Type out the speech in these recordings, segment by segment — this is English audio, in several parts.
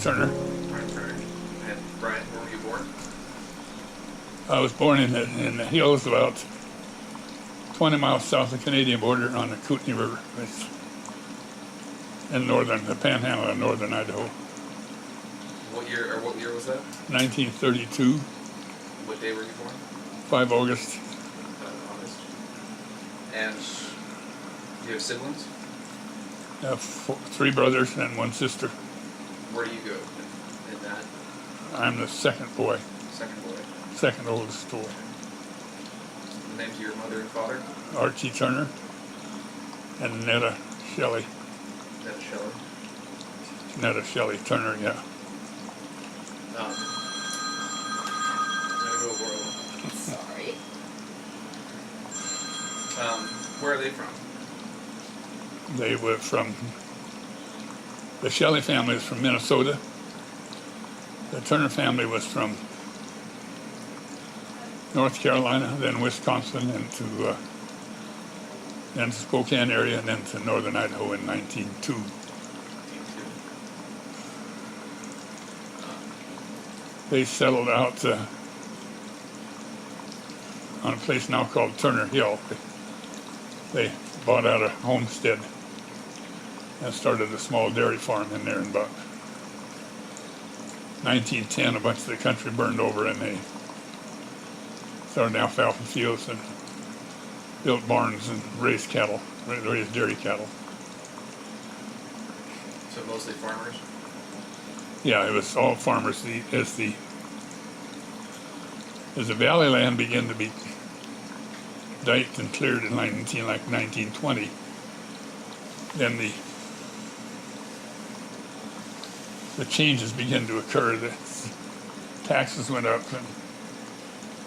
Turner. Bryan Turner. And Bryan, where were you born? I was born in the hills about 20 miles south of the Canadian border on the Kootenai River. It's in the panhandle of northern Idaho. What year was that? 1932, What day were you born? 5 August. August. And do you have siblings? I have 3 brothers and 1 sister. Where do you go in that? I'm the second boy, Second boy. second oldest boy. The names of your mother and father? Archie Turner and Netta Shelley. Netta Shelley. Netta Shelley Turner, yeah. Sorry. Where are they from? They were from, the Shelley family is from Minnesota. The Turner family was from North Carolina, then Wisconsin, and to then Spokane area, and then to northern Idaho in 1902. They settled out on a place now called Turner Hill. They bought out a homestead and started a small dairy farm in there. In about 1910, a bunch of the country burned over, and they started alfalfa fields and built barns and raised cattle, raised dairy cattle. So mostly farmers? Yeah, it was all farmers. As the valley land began to be diked and cleared in 1920, then the changes began to occur. The taxes went up, and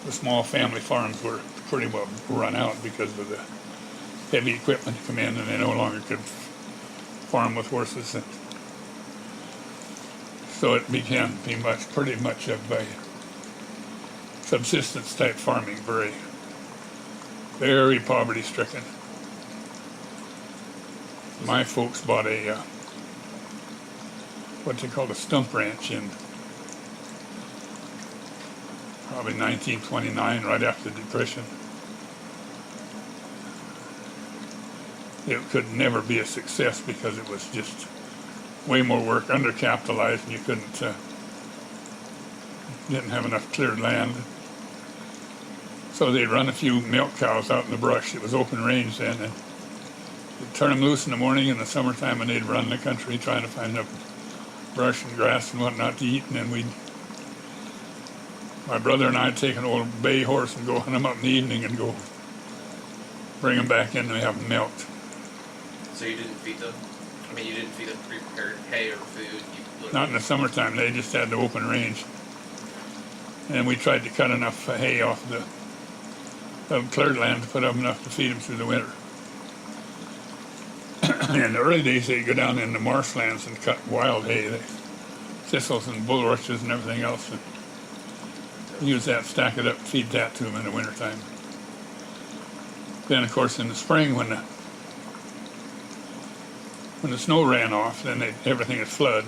the small family farms were pretty well run out because of the heavy equipment come in, and they no longer could farm with horses. And so it began to be pretty much of a subsistence type farming, very, very poverty stricken. My folks bought a what they called a stump ranch in probably 1929, right after the Depression. It could never be a success because it was just way more work, undercapitalized, and you didn't have enough cleared land. So they'd run a few milk cows out in the brush. It was open range then, and they'd turn them loose in the morning in the summertime, and they'd run the country trying to find enough brush and grass and whatnot to eat. And then my brother and I'd take an old bay horse and go hunt them up in the evening and go bring them back in and have them milked. So you didn't feed them? I mean, you didn't feed them pre-prepared hay or food? Not in the summertime. They just had the open range. And we tried to cut enough hay off the cleared land to put up enough to feed them through the winter. In the early days, they'd go down in the marshlands and cut wild hay, thistles and bulrushes and everything else, and use that, stack it up, feed that to them in the wintertime. Then, of course, in the spring, when the snow ran off, then everything would flood.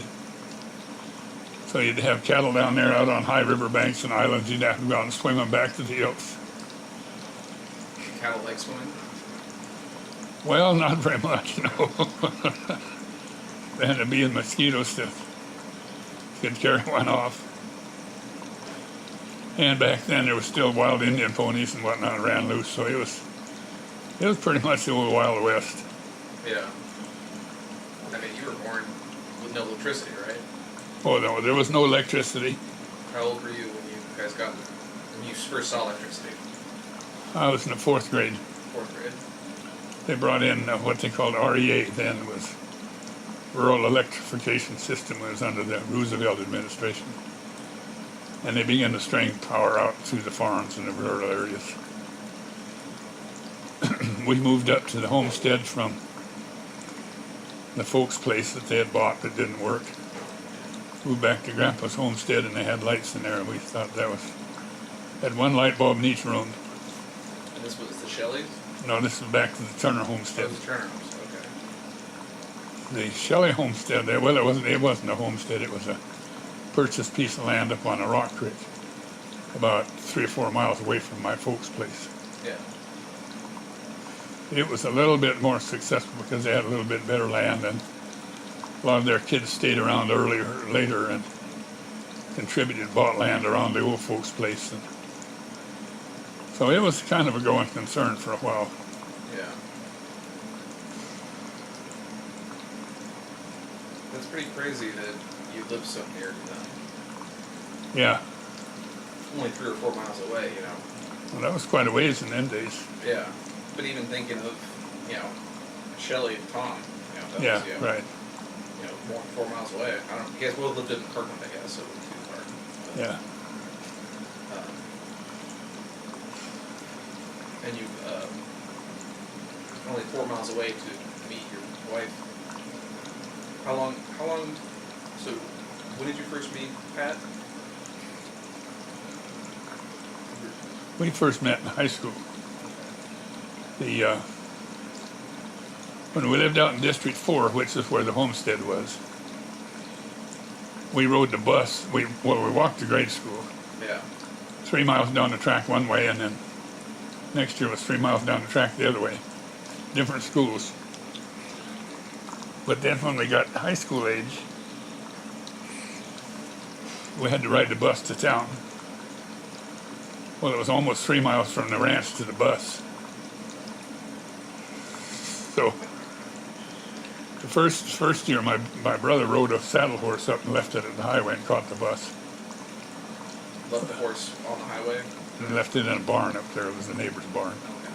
So you'd have cattle down there out on high river banks and islands. You'd have to go out and swim them back to the hills. Cattle like swimming? Well, not very much, no. There had to be mosquitoes to could carry one off. And back then there was still wild Indian ponies and whatnot ran loose, so it was pretty much the old Wild West. Yeah. I mean, you were born with no electricity, right? Oh no, there was no electricity. How old were you when you first saw electricity? I was in the 4th grade. 4th grade. They brought in what they called REA then. It was Rural Electrification System. It was under the Roosevelt administration. And they began to strain power out through the farms in the rural areas. We moved up to the homestead from the folks' place that they had bought that didn't work. Moved back to Grandpa's homestead, and they had lights in there, and we thought had one light bulb in each room. And this was the Shelleys? No, this is back to the Turner homestead. Oh, the Turner homestead, okay. The Shelley homestead, well, it wasn't a homestead. It was purchased a piece of land up on a rock creek, about 3 or 4 miles away from my folks' place. Yeah. It was a little bit more successful because they had a little bit better land, and a lot of their kids stayed around later and contributed, bought land around the old folks' place. And so it was kind of a going concern for a while. Yeah. That's pretty crazy that you live so near to them. Yeah, Only 3 or 4 miles away, you know. well, that was quite a ways in them days. Yeah. But even thinking of, you know, Shelley and Tom, you know, that Yeah, was, you know, right. you know, more than 4 miles away. I don't. You guys both lived in Kirkland, I guess, so it wasn't too far. But, Yeah. And you only 4 miles away to meet your wife. How long? So, when did you first meet Pat? We first met in high school. When we lived out in District 4, which is where the homestead was, we rode the bus. We walked to grade school. Yeah. 3 miles down the track one way, and then next year was 3 miles down the track the other way. Different schools. But then when we got high school age, we had to ride the bus to town. Well, it was almost 3 miles from the ranch to the bus. So the first year, my brother rode a saddle horse up and left it at the highway and caught the bus. Left the horse on the highway. And left it in a barn up there. It was the neighbor's barn. Okay.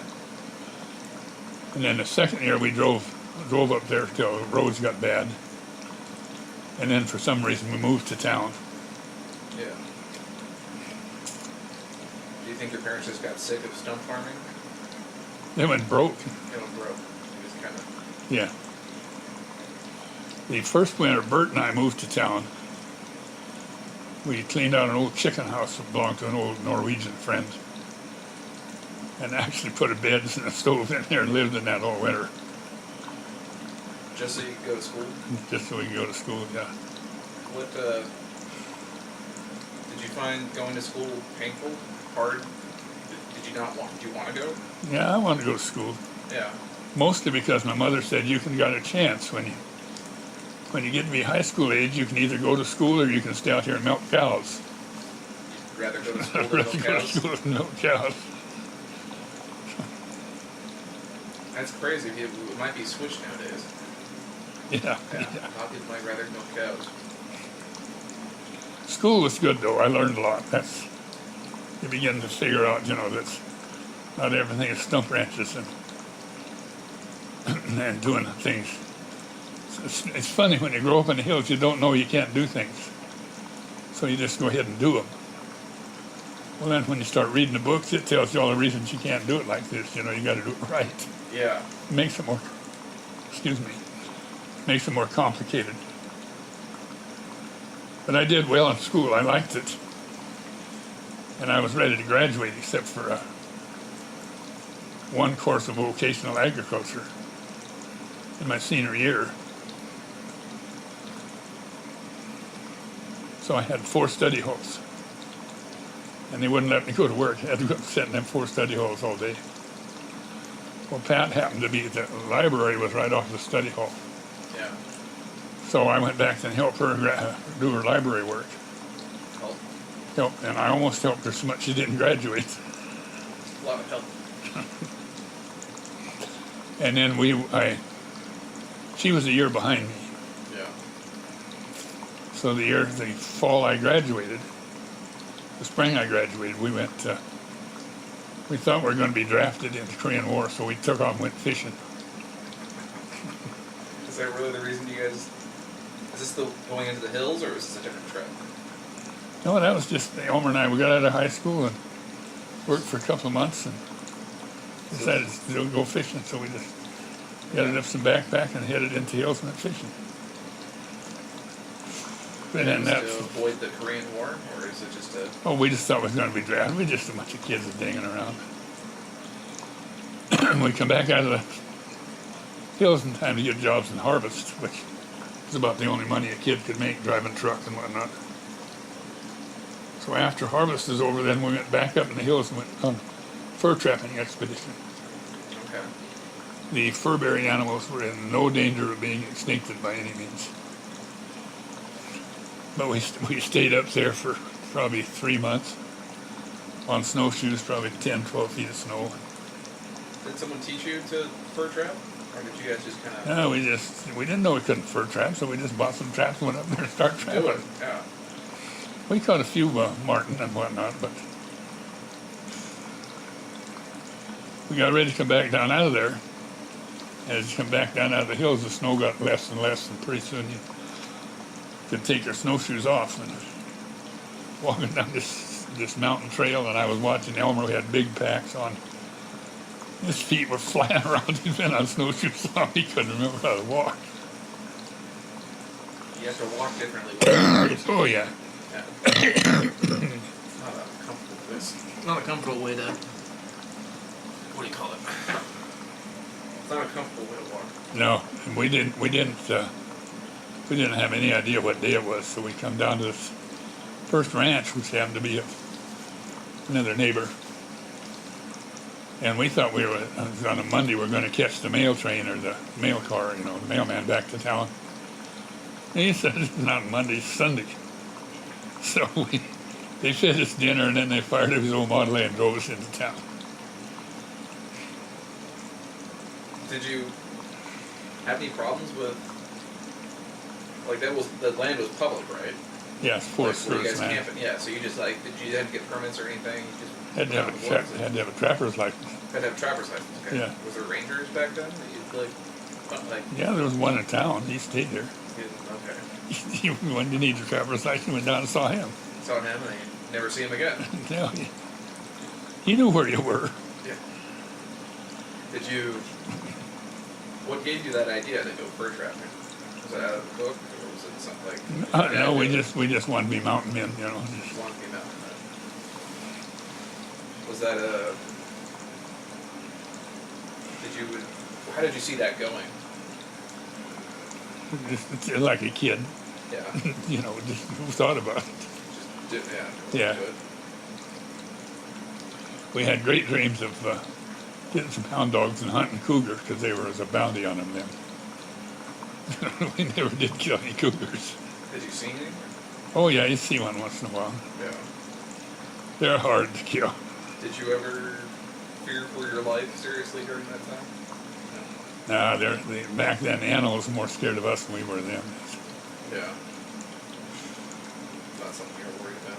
And then the second year we drove up there till the roads got bad. And then for some reason we moved to town. Yeah. Do you think your parents just got sick of stump farming? They went broke. They went broke. It was kind of. Yeah. The first winter Bert and I moved to town. We cleaned out an old chicken house that belonged to an old Norwegian friend. And actually put a bed and a stove in there and lived in that all winter. Just so you could go to school? Just so we could go to school, yeah. What, did you find going to school painful, hard? Did you want to go? Yeah, I wanted to go to school. Yeah. Mostly because my mother said you can got a chance when you get to be high school age, you can either go to school or you can stay out here and milk cows. You'd rather go to school I'd than rather milk go to cows? school than milk cows. That's crazy. It might be switched nowadays. Yeah, Yeah. yeah. A lot of people might rather milk cows. School was good though. I learned a lot. You begin to figure out, that not everything is stump ranches and doing things. It's funny when you grow up in the hills, you don't know you can't do things. So you just go ahead and do them. Well, then when you start reading the books, it tells you all the reasons you can't do it like this. You got to do it right. Yeah. It makes it more, makes it more complicated. But I did well in school. I liked it. And I was ready to graduate except for one course of vocational agriculture in my senior year. So I had 4 study halls. And they wouldn't let me go to work. I had to go sit in them 4 study halls all day. Well, Pat happened to be, the library was right off the study hall. Yeah. So I went back and helped her do her library work. Help. And I almost helped her so much she didn't graduate. A lot of help. And then she was a year behind me. Yeah. So the fall I graduated, the spring I graduated, we thought we were going to be drafted into the Korean War, so we took off and went fishing. Is that really the reason you guys... Is this the going into the hills, or is this a different trip? No, that was just, Elmer and I, we got out of high school and worked for a couple of months and decided to go fishing, so we just gathered up some backpack and headed into the hills and went fishing. And then to avoid the Korean War, or is it just a... Oh, we just thought we was going to be drafted. We were just a bunch of kids dinging around. We come back out of the hills in time to get jobs in harvest, which was about the only money a kid could make driving truck and whatnot. So after harvest is over, then we went back up in the hills and went on fur trapping expedition. Okay. The fur-bearing animals were in no danger of being extincted by any means. But we stayed up there for probably 3 months on snowshoes, probably 10, 12 feet of snow. Did someone teach you to fur trap? Or did you guys just kind of No, we didn't know we couldn't fur trap, so we just bought some traps and went up there and started do trapping. it? Yeah. We caught a few marten and whatnot, but we got ready to come back down out of there. As you come back down out of the hills, the snow got less and less, and pretty soon you could take your snowshoes off. And walking down this mountain trail, and I was watching Elmer, who had big packs on. His feet were flying around. He'd been on snowshoes so long he couldn't remember how to walk. You have to walk differently. Oh, yeah. Yeah. It's not a comfortable. It's not a comfortable way to. What do you call it? It's not a comfortable way to walk. No, and we didn't have any idea what day it was, so we come down to this first ranch, which happened to be another neighbor. And we thought we were, on a Monday, we were going to catch the mail train or the mail car, the mailman back to town. And he said, it's not Monday, it's Sunday. So they fed us dinner, and then they fired up his old Model A and drove us into town. Did you have any problems with, like, the land was public, right? Yes, Forest Like, were you Service guys land. camping? Yeah, so you just, like, did you have to get permits or anything? You just Had to have a trapper's license. Had to have traverse license, okay. Yeah. Was there rangers back then that you, Yeah, there was one in town. He stayed there. okay. When you need a trapper's license, went down and saw him. Saw him and you never see him again. No, he knew where you were. Yeah. What gave you that idea to go fur trapping? Was it out of the book, or was it something like? No, we just wanted to be mountain men, Just wanted to be mountain men. Was that how did you see that going? Just like a kid, Yeah. just who thought about it. Just did, Yeah. Good. We had great dreams of getting some hound dogs and hunting cougar because there was a bounty on them then. We never did kill any cougars. Did you see any? Oh yeah, you see one once in a while. Yeah. They're hard to kill. Did you ever fear for your life seriously during that time? Nah, back then the animals were more scared of us than we were of them. Yeah. Not something you were worried about.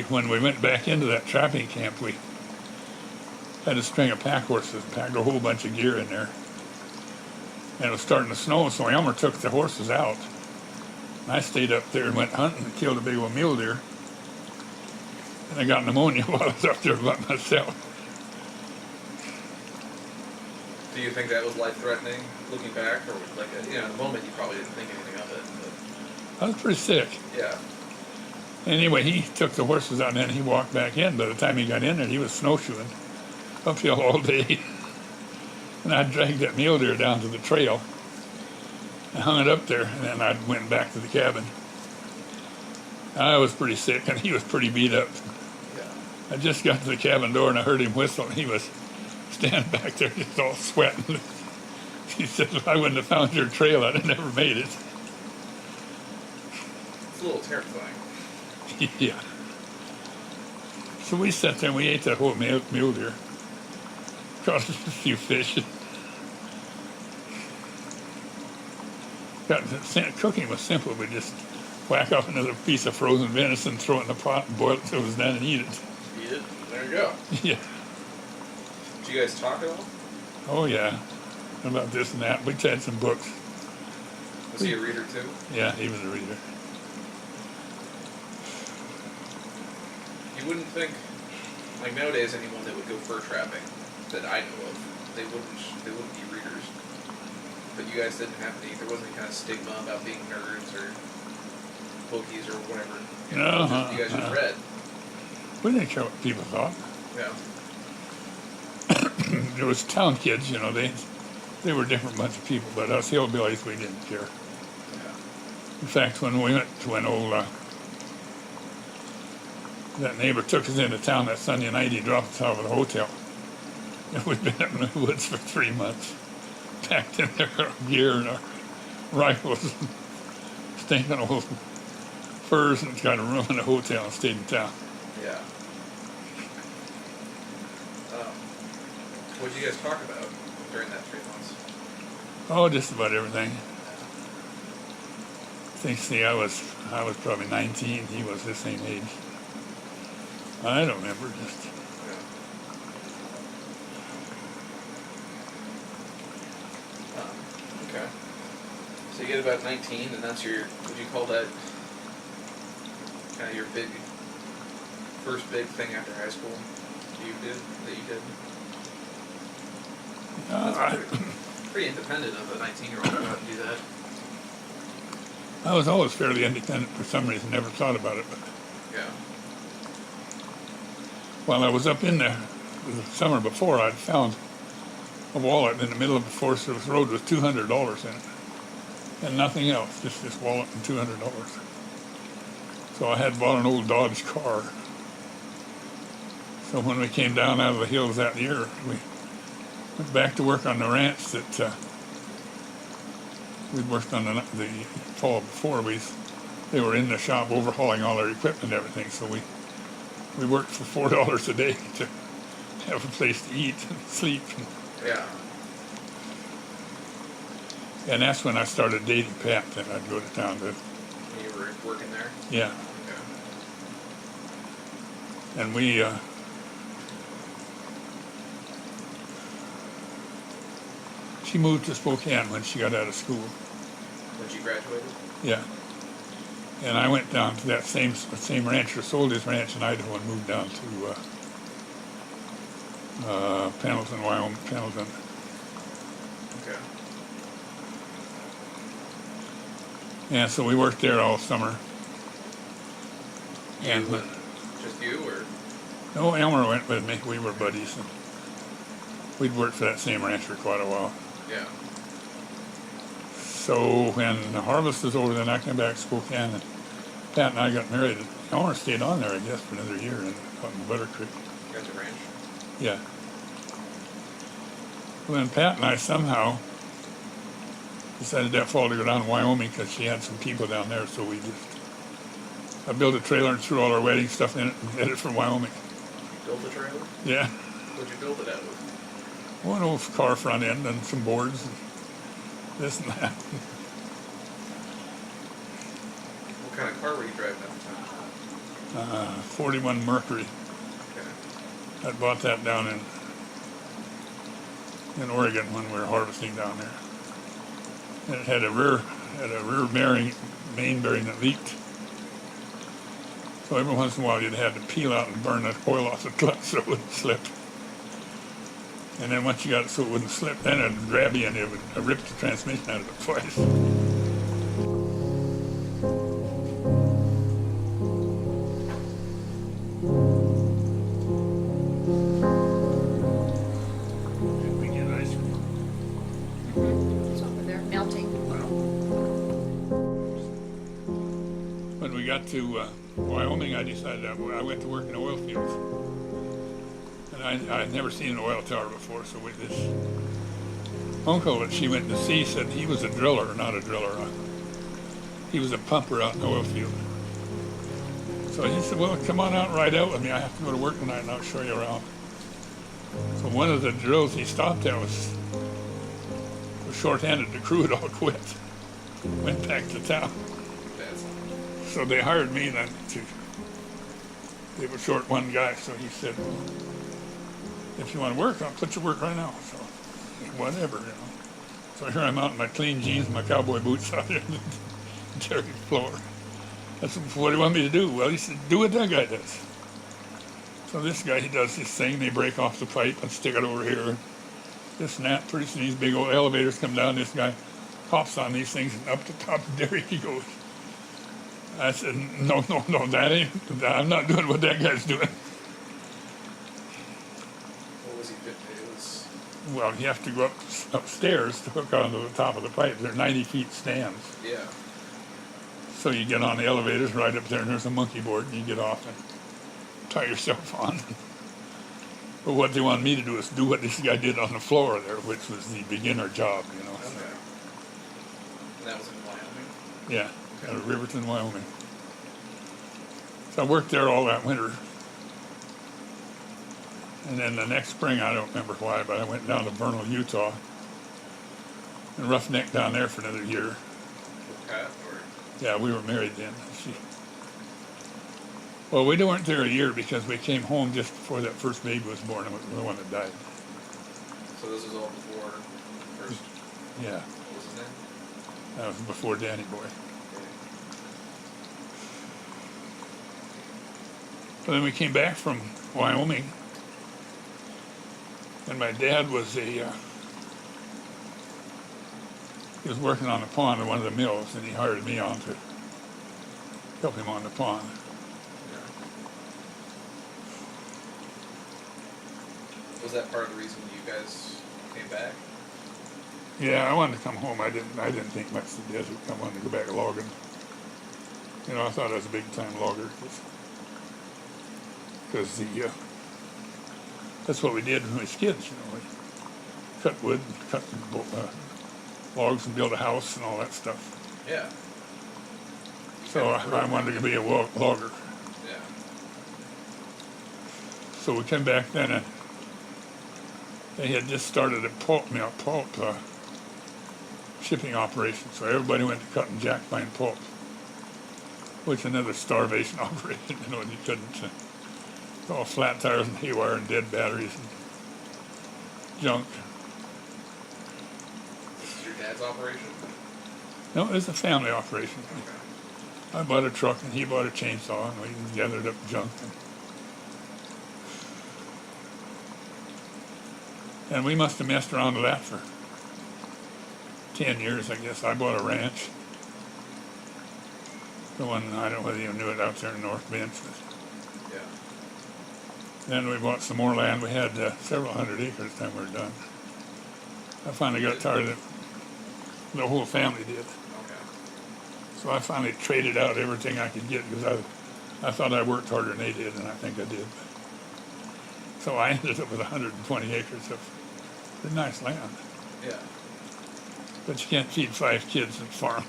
When we went back into that trapping camp, we had a string of pack horses, packed a whole bunch of gear in there. And it was starting to snow, so Elmer took the horses out. And I stayed up there and went hunting and killed a big old mule deer. And I got pneumonia while I was up there by myself. Do you think that was life-threatening, looking back, or like in the moment you probably didn't think anything of it? I was pretty sick. But yeah. Anyway, he took the horses out and then he walked back in. By the time he got in there, he was snowshoeing uphill all day. And I dragged that mule deer down to the trail and hung it up there, and then I went back to the cabin. I was pretty sick and he was pretty beat up. Yeah. I just got to the cabin door and I heard him whistle, and he was standing back there just all sweating. He said, if I wouldn't have found your trail, I'd have never made it. It's a little terrifying. Yeah. So we sat there and we ate that whole mule deer. Caught a few fish. Cooking was simple. We just whack up another piece of frozen venison, throw it in the pot, and boil it till it was done, and eat it. Eat it. There you go. Yeah. Did you guys talk at all? Oh, yeah. About this and that. We had some books. Was he a reader too? Yeah, he was a reader. You wouldn't think, like nowadays, anyone that would go fur trapping that I know of, they wouldn't be readers. But you guys didn't have any. There wasn't any kind of stigma about being nerds or bookies or whatever. No, you guys just read. We didn't care what people thought. Yeah. There was town kids, they were a different bunch of people, but us hillbillies, we didn't care. Yeah. In fact, when we went to that neighbor took us into town that Sunday night. He dropped us off at a hotel. And we'd been up in the woods for 3 months, packed in there, our gear and our rifles, and stinking old furs, and got a room in a hotel and stayed in town. Yeah. What did you guys talk about during that 3 months? Oh, just about everything. I think, see, I was probably 19. He was the same age. I don't remember, just... Yeah. Okay. So you get about 19, and that's your, would you call that kind of your first big thing after high school that you did? Pretty independent of a 19-year-old to go out and do that. I was always fairly independent for some reason, never thought about it. But Yeah. while I was up in there, the summer before, I'd found a wallet in the middle of a Forest Service road with $200 in it. And nothing else, just this wallet and $200. So I had bought an old Dodge car. So when we came down out of the hills that year, we went back to work on the ranch that we'd worked on the fall before. They were in the shop overhauling all our equipment and everything, so we worked for $4 a day to have a place to eat and sleep. Yeah. And that's when I started dating Pat, and I'd go to town to... You were working there? Yeah. Okay. And we... she moved to Spokane when she got out of school. When she graduated? Yeah. And I went down to that same rancher, sold his ranch in Idaho and moved down to Pendleton, Wyoming, Pendleton. Okay. And so we worked there all summer. You And and just you, or? no, Elmer went with me. We were buddies, and we'd worked for that same ranch for quite a while. Yeah. So when the harvest was over, then I came back to Spokane, and Pat and I got married. And Elmer stayed on there, I guess, for another year in Butter Creek. Got the ranch? Yeah. Well, then Pat and I somehow decided that fall to go down to Wyoming because she had some people down there, so I built a trailer and threw all our wedding stuff in it and headed for Wyoming. Build the trailer? Yeah. What'd you build it out with? One old car front end and some boards and this and that. What kind of car were you driving at the time? 41 Mercury. Okay. I bought that down in Oregon when we were harvesting down there. And it had a rear main bearing that leaked. So every once in a while you'd have to peel out and burn the oil off the clutch so it wouldn't slip. And then once you got it so it wouldn't slip, then it'd grab you and it would rip the transmission out of it twice. Did we get ice cream? It's over there melting. When we got to Wyoming, I decided I went to work in oil fields. And I had never seen an oil tower before, so with this uncle that she went to see said he was a driller, not a driller. He was a pumper out in the oil field. So he said, well, come on out and ride out with me. I have to go to work tonight and I'll show you around. So one of the drills he stopped at was short-handed. The crew had all quit. Went back to town. So they hired me then they were short one guy, so he said, well, if you want to work, I'll put you to work right now. So whatever, you know. So here I'm out in my clean jeans and my cowboy boots out there on the dirty floor. I said, what do you want me to do? Well, he said, do what that guy does. So this guy, he does this thing, they break off the pipe and stick it over here. This and that, pretty soon these big old elevators come down, this guy hops on these things and up the top of the derrick he goes. I said, no, I'm not doing what that guy's doing. What was he doing? Well, you have to go upstairs to hook onto the top of the pipe. They're 90 feet stands. Yeah. So you get on the elevators right up there, and there's a monkey board, and you get off. And tie yourself on. But what they wanted me to do is do what this guy did on the floor there, which was the beginner job, you know. Okay. And that was in Wyoming? Yeah, out of Riverton, Wyoming. So I worked there all that winter. And then the next spring, I don't remember why, but I went down to Vernal, Utah, and roughnecked down there for another year. With Pat, or? Yeah, we were married then. Well, we weren't there a year because we came home just before that first baby was born, and the one that died. So this was all before first? Yeah. What was his name? That was before Danny Boy. But then we came back from Wyoming, and my dad was he was working on a pond at one of the mills, and he hired me on to help him on the pond. Yeah. Was that part of the reason you guys came back? Yeah, I wanted to come home. I didn't think much of the desert. I wanted to go back logging. You know, I thought I was a big time logger because that's what we did when we was kids. You know, we cut wood, cut logs, and build a house and all that stuff. Yeah. So I wanted to be a logger. Yeah. So we came back then, and they had just started a pulp shipping operation. So everybody went to cutting jack pine pulp, which is another starvation operation. You know, and you couldn't. All flat tires and haywire and dead batteries and junk. This is your dad's operation? No, it was a family operation. Okay. I bought a truck and he bought a chainsaw, and we gathered up junk. And we must have messed around with that for 10 years, I guess. I bought a ranch. The one, I don't know whether you knew it, out there in North Bench. Yeah. Then we bought some more land. We had several hundred acres time we were done. I finally got tired of it. The whole family did. Okay. So I finally traded out everything I could get because I thought I worked harder than they did, and I think I did. So I ended up with 120 acres of pretty nice land. Yeah. But you can't feed 5 kids and farm.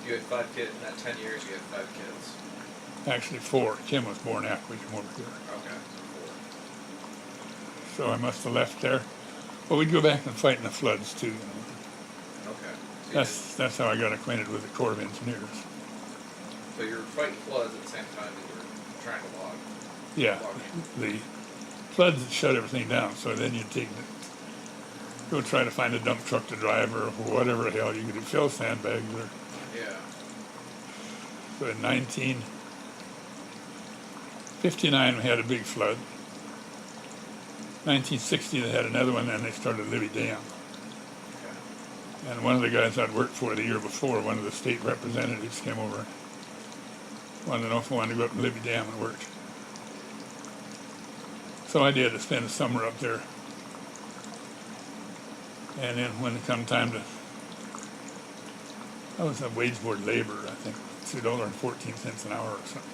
You had 5 kids. In that 10 years, you had 5 kids. Actually 4. Kim was born after we came over here. Okay. So I must have left there. Well, we'd go back and fight in the floods too. You know. Okay. So That's how I got acquainted with the Corps of Engineers. So you were fighting floods at the same time that you were trying to log. Yeah, the floods had shut everything down. So then you'd go try to find a dump truck to drive or whatever the hell you could do, fill sandbags or. Yeah. So in 1959 we had a big flood. 1960 they had another one, and they started Libby Dam. Okay. And one of the guys I'd worked for the year before, one of the state representatives, came over. Wanted to know if I wanted to go up to Libby Dam and work. So I did. To spend the summer up there. And then when it come time to, I was a wage board laborer, I think, $2.14 an hour or something.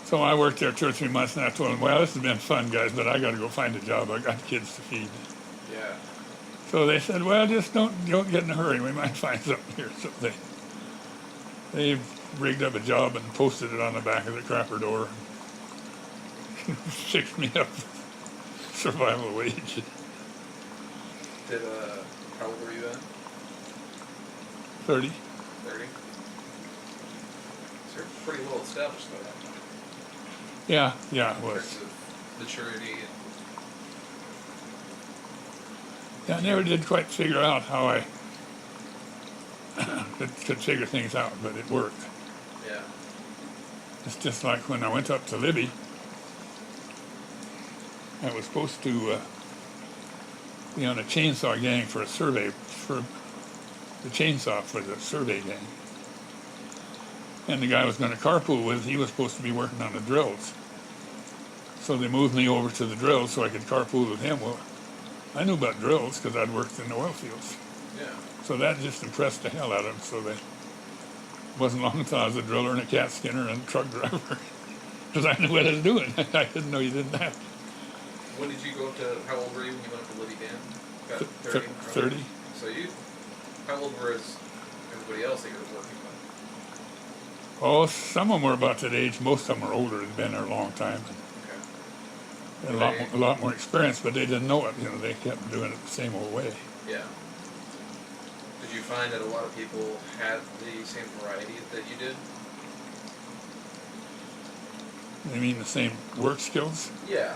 So I worked there 2 or 3 months, and I told them, well, this has been fun, guys, but I got to go find a job. I got kids to feed. Yeah. So they said, well, just don't get in a hurry. We might find something here. So they rigged up a job and posted it on the back of the crapper door. Fixed me up survival wage. How old were you then? 30. 30? So you're pretty well established by that time. Yeah, it In was. terms of maturity and... Yeah, I never did quite figure out how I could figure things out, but it worked. Yeah. It's just like when I went up to Libby, I was supposed to be on a chainsaw gang for a survey, for the chainsaw for the survey gang. And the guy I was going to carpool with, he was supposed to be working on the drills. So they moved me over to the drills so I could carpool with him. Well, I knew about drills because I'd worked in the oil fields. Yeah. So that just impressed the hell out of him. So it wasn't long until I was a driller and a cat skinner and a truck driver. because I knew what I was doing. I didn't know you didn't have When did you go up to? How old were you when you went up to Libby Dam? About 30. 30. So you, how old were everybody else that you were working with? Oh, some of them were about that age. Most of them were older. They'd been there a long time. Okay. And a lot more experience, but they didn't know it. You know, they kept doing it the same old way. Yeah. Did you find that a lot of people had the same variety that you did? You mean the same work skills? Yeah.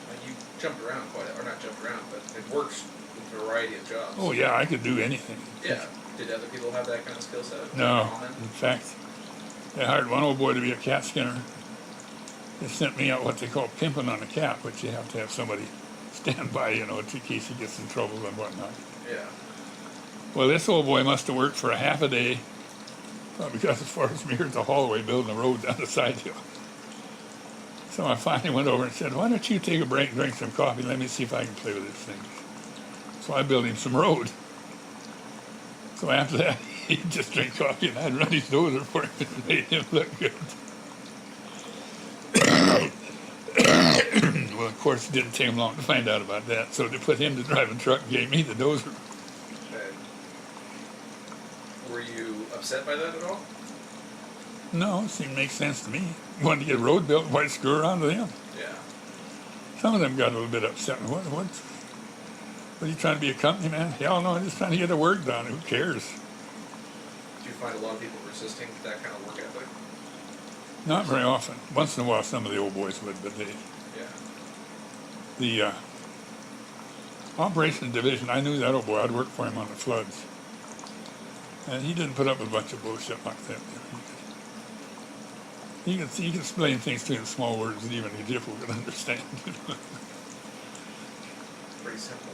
Like you jumped around quite, or not jumped around, but it works with a variety of jobs. Oh, yeah, I could do anything. Yeah. Did other people have that kind of skill set? No. In fact, they hired one old boy to be a cat skinner. They sent me out what they call pimping on a cat, which you have to have somebody stand by, you know, in case he gets in trouble and whatnot. Yeah. Well, this old boy must have worked for a half a day, probably got as far as me here at the hallway building a road down the side hill. So I finally went over and said, why don't you take a break and drink some coffee? Let me see if I can play with this thing. So I built him some road. So after that, he'd just drink coffee and I'd run his dozer for him and made him look good. Well, of course, it didn't take him long to find out about that. So they put him to drive a truck and gave me the dozer. Okay. Were you upset by that at all? No, it seemed to make sense to me. Wanted to get a road built, why screw around with them? Yeah. Some of them got a little bit upset. What are you trying to be a company man? Hell no, I'm just trying to get the work done. Who cares? Did you find a lot of people resisting that kind of work ethic? Not very often. Once in a while, some of the old boys would, but Yeah. the operations division, I knew that old boy. I'd worked for him on the floods. And he didn't put up with a bunch of bullshit like that. You can explain things to him in small words that even a Egyptian could understand. Pretty simple.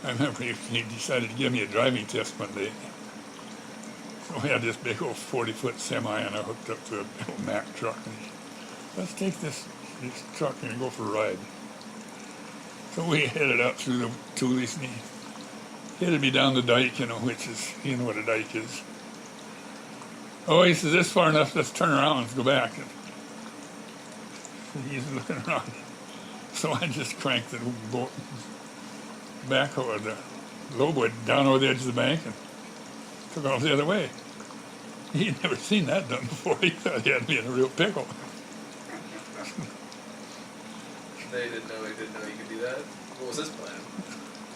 I remember he decided to give me a driving test one day. So we had this big old 40-foot semi and I hooked up to a big old Mack truck. And he said, let's take this truck and go for a ride. So we headed out through the Tulies and he headed me down the dike, you know, which is, you know what a dike is. Oh, he says, this far enough, let's turn around and go back. And he's looking around. So I just cranked the boat back over the low boy down over the edge of the bank and took off the other way. He'd never seen that done before. He thought he had me in a real pickle. They didn't know you could do that? What was his plan?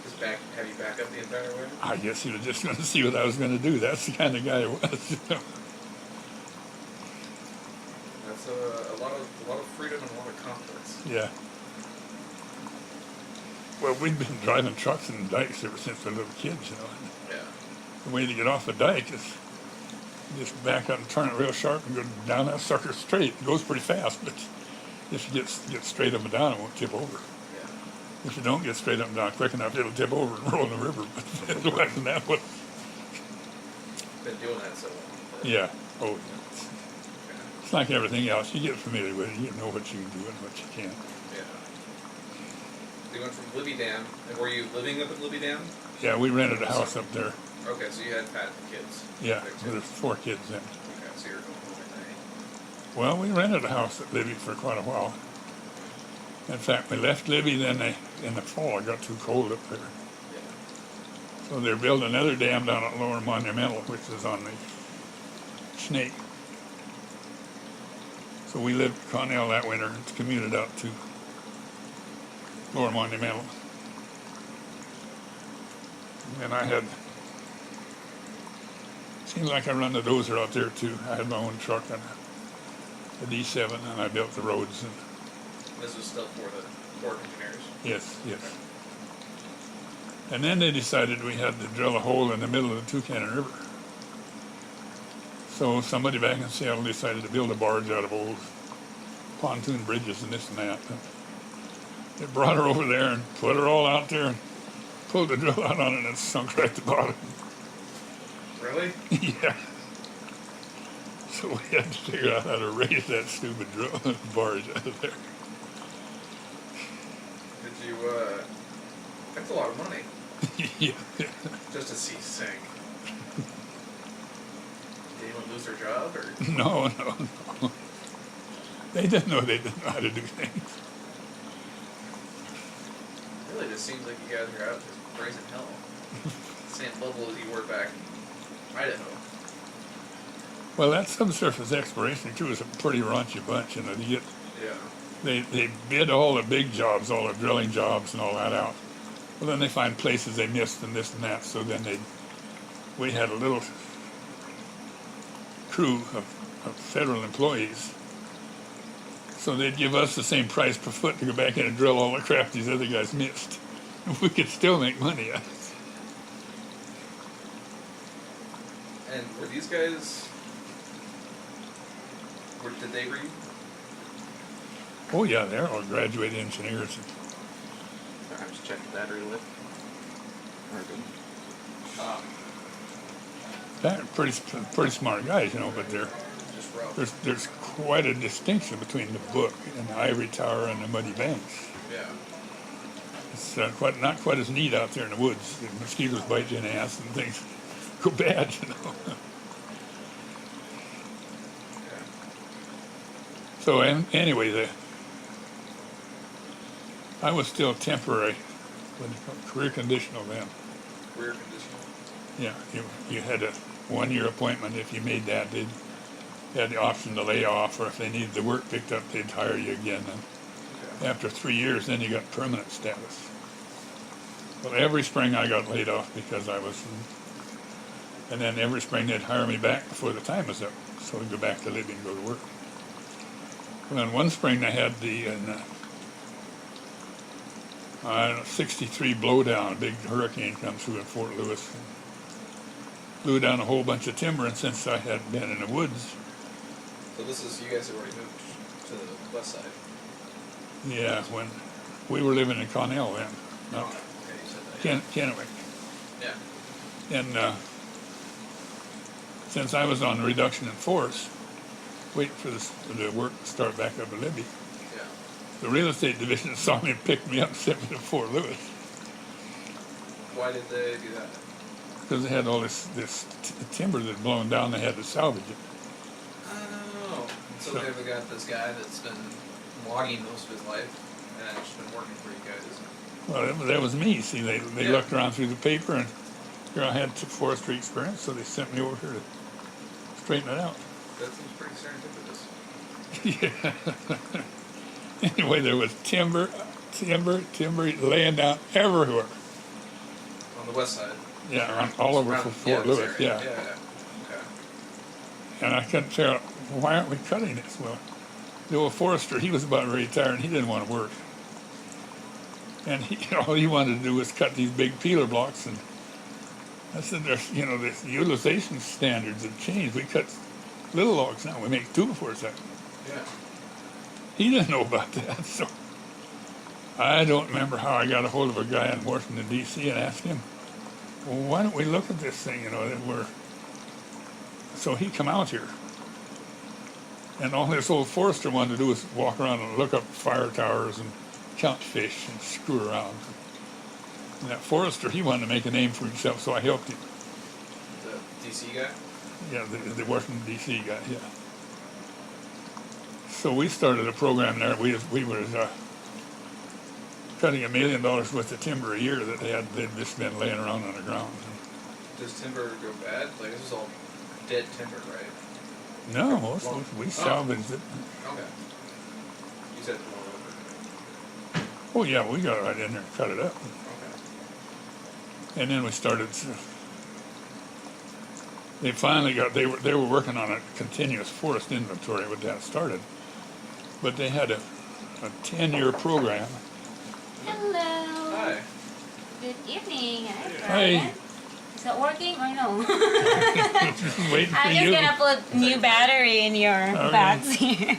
Just have you back up the entire way? I guess he was just going to see what I was going to do. That's the kind of guy he was. That's a lot of freedom and a lot of confidence. Yeah. Well, we've been driving trucks and dikes ever since we were little kids, you know. Yeah. The way to get off a dike is just back up and turn it real sharp and go down that sucker straight. It goes pretty fast, but if you get straight up and down, it won't tip over. Yeah. If you don't get straight up and down quick enough, it'll tip over and roll in the river. But otherwise than that, Been doing that so long. But yeah. Oh, yeah. It's like everything else. You get familiar with it. You know what you can do and what you can't. Yeah. So you went from Libby Dam, and were you living up at Libby Dam? Yeah, we rented a house up there. Okay, so you had Pat and kids. Yeah, there too. there's 4 kids then. Okay, so you were going home at night. Well, we rented a house at Libby for quite a while. In fact, we left Libby, then in the fall it got too cold up there. Yeah. So they're building another dam down at Lower Monumental, which is on the Snake. So we lived at Connell that winter and commuted out to Lower Monumental. And I had, seems like I run the dozer out there too. I had my own truck and a D7 and I built the roads. And This was still for the Corps of Engineers. yes, yes. And then they decided we had to drill a hole in the middle of the Toucan River. So somebody back in Seattle decided to build a barge out of old pontoon bridges and this and that. And they brought her over there and put her all out there and pulled the drill out on it and it sunk right to the bottom. Really? Yeah. So we had to figure out how to raise that stupid drill barge out of there. Did you, that's a lot of money. Yeah. Just to see sink. Did anyone lose their job, or? No. They didn't know how to do things. It really just seems like you guys are out just raising hell. Same level as you were back in Idaho. Well, that subsurface exploration crew is a pretty raunchy bunch, you know. Yeah. They bid all the big jobs, all the drilling jobs and all that out. Well, then they find places they missed and this and that. So then we had a little crew of federal employees. So they'd give us the same price per foot to go back in and drill all the crap these other guys missed. And we could still make money out of it. And were these guys, did they read? Oh yeah, they're all graduate engineers. I'm just checking battery lit. They're pretty smart guys, you know, but Just rough. there's quite a distinction between the book and the ivory tower and the muddy banks. Yeah. It's not quite as neat out there in the woods. The mosquitoes bite you in the ass and things go bad, you know. Okay. So anyway, I was still temporary, career conditional then. Career conditional. Yeah, you had a 1-year appointment. If you made that, they had the option to lay off, or if they needed the work picked up, they'd hire you again. And Okay. after 3 years, then you got permanent status. Well, every spring I got laid off because I was, and then every spring they'd hire me back before the time was up, so I'd go back to Libby and go to work. And then one spring they had the 63 blowdown, a big hurricane come through in Fort Lewis. And blew down a whole bunch of timber, and since I hadn't been in the woods, So this is, you guys have already moved to the west side. yeah, when we were living in Connell then, not Okay, you said that. Kennewick. Yeah. And since I was on reduction in force, waiting for the work to start back up in Libby, Yeah. the real estate division saw me and picked me up and sent me to Fort Lewis Why did they do that? because they had all this timber that had blown down. They had to salvage it. Oh. So they've got this guy that's been logging most of his life and it's been working for you guys. Well, that was me. See, they Yeah. looked around through the paper, and here I had forestry experience, so they sent me over here to straighten it out. That seems pretty serendipitous. Yeah. Anyway, there was timber laying down everywhere. On the west side. Yeah, all over Around- Fort this Lewis. area. Yeah. Okay. And I couldn't figure out, why aren't we cutting this? Well, the old forester, he was about ready to retire, and he didn't want to work. And all he wanted to do was cut these big peeler blocks. And I said, the utilization standards have changed. We cut little logs now. We make 2 4 Yeah. He didn't know about that, so I don't remember how I got a hold of a guy in Washington, D.C. and asked him, well, why don't we look at this thing, So he come out here. And all this old forester wanted to do was walk around and look up fire towers and count fish and screw around. And that forester, he wanted to make a name for himself, so I helped him. The DC guy? Yeah, the Washington, D.C. guy, yeah. So we started a program there. We were cutting $1 million worth of timber a year that they'd just been laying around on the ground. Does timber go bad? Like, this is all dead timber, right? No, we salvaged it. Okay. You said blown over. Oh yeah, we got right in there and cut it up. Okay. And then we started. They finally they were working on a continuous forest inventory when that started, but they had a 10-year program. Hello. Hi. Good evening. Hi, Hi. Brian. Is that working or no? Waiting for I'm just you. gonna put new battery in your Okay. bags here.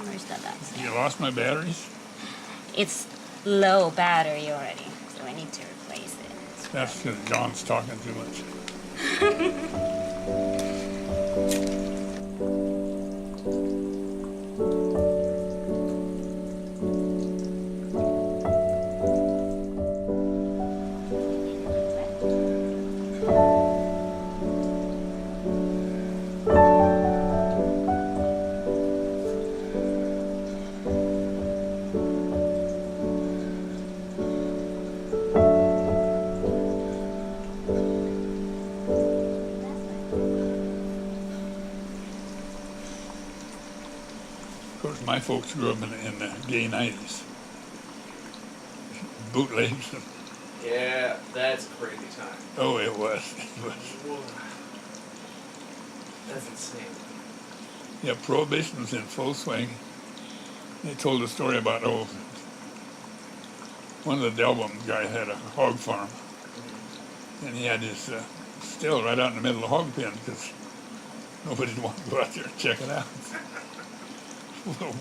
Where's the bags? You lost my batteries. It's low battery already, so I need to replace it. That's because John's talking too much. My folks grew up in the gay 90s. Bootlegs. Yeah, that's a crazy time. Oh, it was. It was. Whoa. That's insane. Yeah, Prohibition was in full swing. They told a story about, one of the Delbum guys had a hog farm. And he had his still right out in the middle of the hog pen because nobody wanted to go out there and check it out.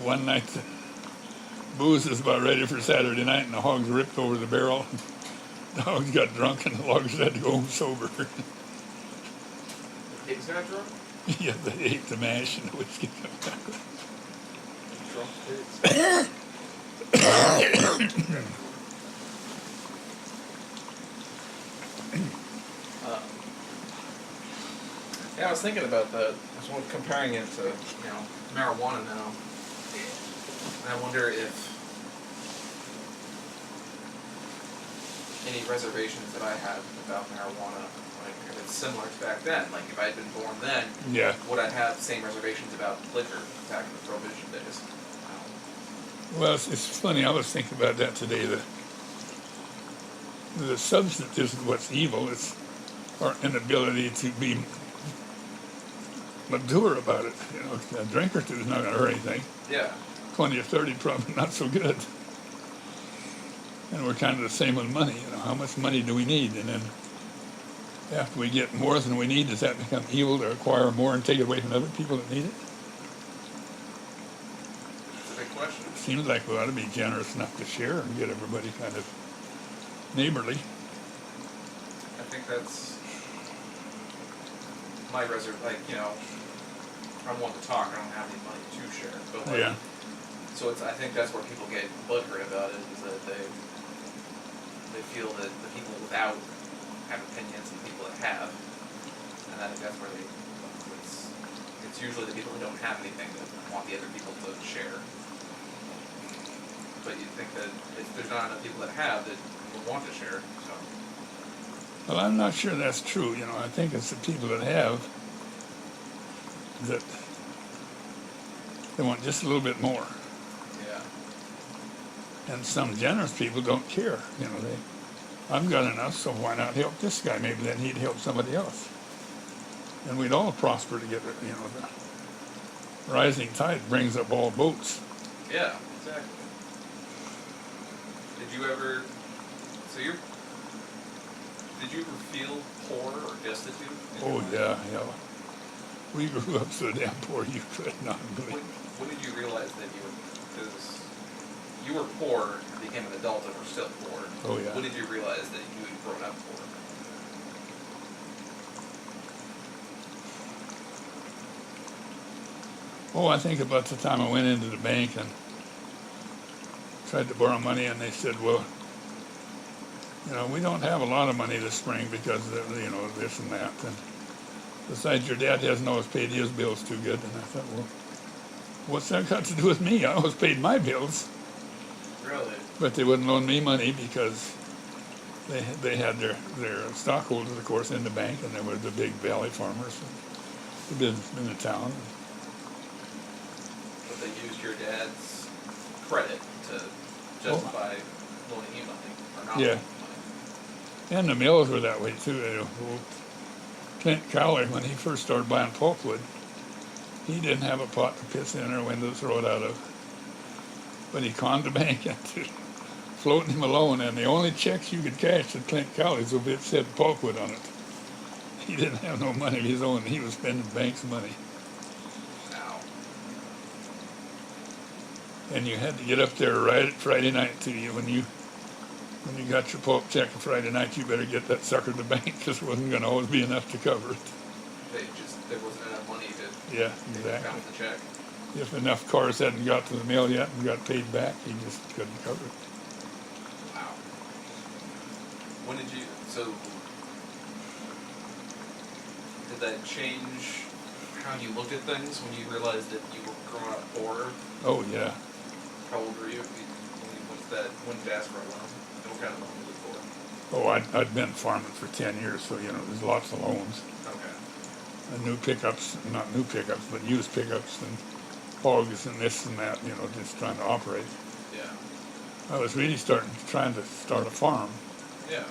One night, the booze was about ready for Saturday night, and the hogs ripped over the barrel. The hogs got drunk, and the loggers had to go home sober. The pigs got drunk? Yeah, they ate the mash and the whiskey. Drunk pigs. Yeah, I was thinking about that. I was comparing it to, marijuana now. And I wonder if any reservations that I have about marijuana, like if it's similar to back then. Like if I had been born then, Yeah. would I have the same reservations about liquor back in the Prohibition days? Well, it's funny. I was thinking about that today. The substance isn't what's evil. It's our inability to be mature about it. A drink or two is not going to hurt anything. Yeah. 20 or 30 probably not so good. And we're kind of the same with money. How much money do we need? And then after we get more than we need, does that become evil to acquire more and take it away from other people that need it? That's a big question. It seems like we ought to be generous enough to share and get everybody kind of neighborly. I think that's my I want to talk, I don't have any money to share. But Yeah. So I think that's where people get butthurt about it, is that they feel that the people without have opinions and the people that have. And I think that's where it's usually the people who don't have anything that want the other people to share. But you think that if there's not enough people that have, that will want to share, so. Well, I'm not sure that's true. I think it's the people that have that they want just a little bit more. Yeah. And some generous people don't care. I've got enough, so why not help this guy? Maybe then he'd help somebody else. And we'd all prosper together. The rising tide brings up all boats. Yeah, exactly. Did you ever feel poor or destitute? Oh, yeah. We grew up so damn poor you could not believe. When did you realize that because you were poor and became an adult and were still poor? Oh, yeah. When did you realize that you had grown up poor? Oh, I think about the time I went into the bank and tried to borrow money, and they said, well, we don't have a lot of money this spring because of, this and that. And besides, your dad hasn't always paid his bills too good. And I thought, well, what's that got to do with me? I always paid my bills. Really? But they wouldn't loan me money because they had their stockholders, of course, in the bank, and there were the big valley farmers, and the businessmen in town. But they used your dad's credit to justify loaning you money, or not Yeah. loaning you money. And the mills were that way too. Clint Cowley, when he first started buying pulpwood, he didn't have a pot to piss in or a window to throw it out of. But he conned the bank into floating him a loan, and the only checks you could cash at Clint Cowley's if it said pulpwood on it. He didn't have no money of his own. He was spending the bank's money. Now, And you had to get up there right at Friday night too. When you got your pulp check on Friday night, you better get that sucker to the bank because it wasn't going to always be enough to cover it. there wasn't enough money to Yeah, exactly. balance the check. If enough cars hadn't got to the mail yet and got paid back, he just couldn't cover it. Wow. When did you, did that change how you looked at things when you realized that you were growing up poor? Oh, yeah. How old were you? When did you ask for a loan? And what kind of loan was it for? Oh, I'd been farming for 10 years, so, there's lots of loans. Okay. And not new pickups, but used pickups. And hogs and this and that, just trying to operate. Yeah. I was really trying to start a farm, Yeah.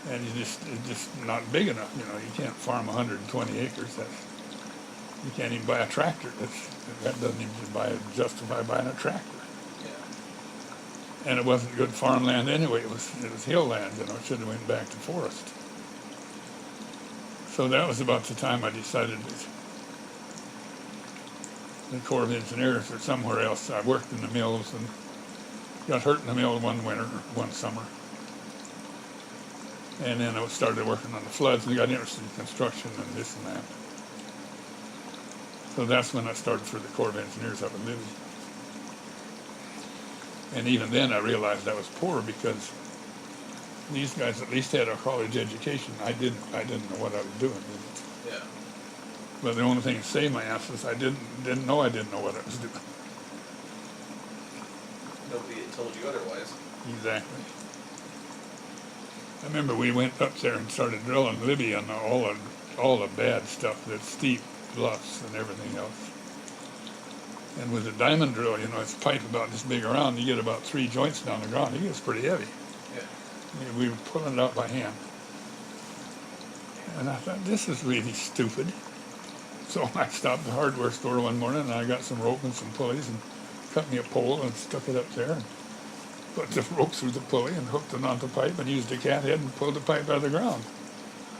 and it's just not big enough. You can't farm 120 acres. You can't even buy a tractor. That doesn't even justify buying a tractor. Yeah. And it wasn't good farmland anyway. It was hill land. It should have went back to forest. So that was about the time I decided that the Corps of Engineers or somewhere else. I worked in the mills and got hurt in the mill one summer. And then I started working on the floods and got interested in construction and this and that. So that's when I started for the Corps of Engineers up in Libby. And even then I realized I was poor because these guys at least had a college education. I didn't know what I was doing. Yeah. But the only thing that saved my ass is I didn't know what I was doing. Nobody had told you otherwise. Exactly. I remember we went up there and started drilling Libby on all the bad stuff, the steep bluffs and everything else. And with a diamond drill, it's a pipe about this big around. You get about 3 joints down the ground. It gets pretty heavy. Yeah. We were pulling it out by hand. And I thought, this is really stupid. So I stopped at the hardware store one morning and I got some rope and some pulleys and cut me a pole and stuck it up there and put the rope through the pulley and hooked it onto the pipe and used a cat head and pulled the pipe out of the ground.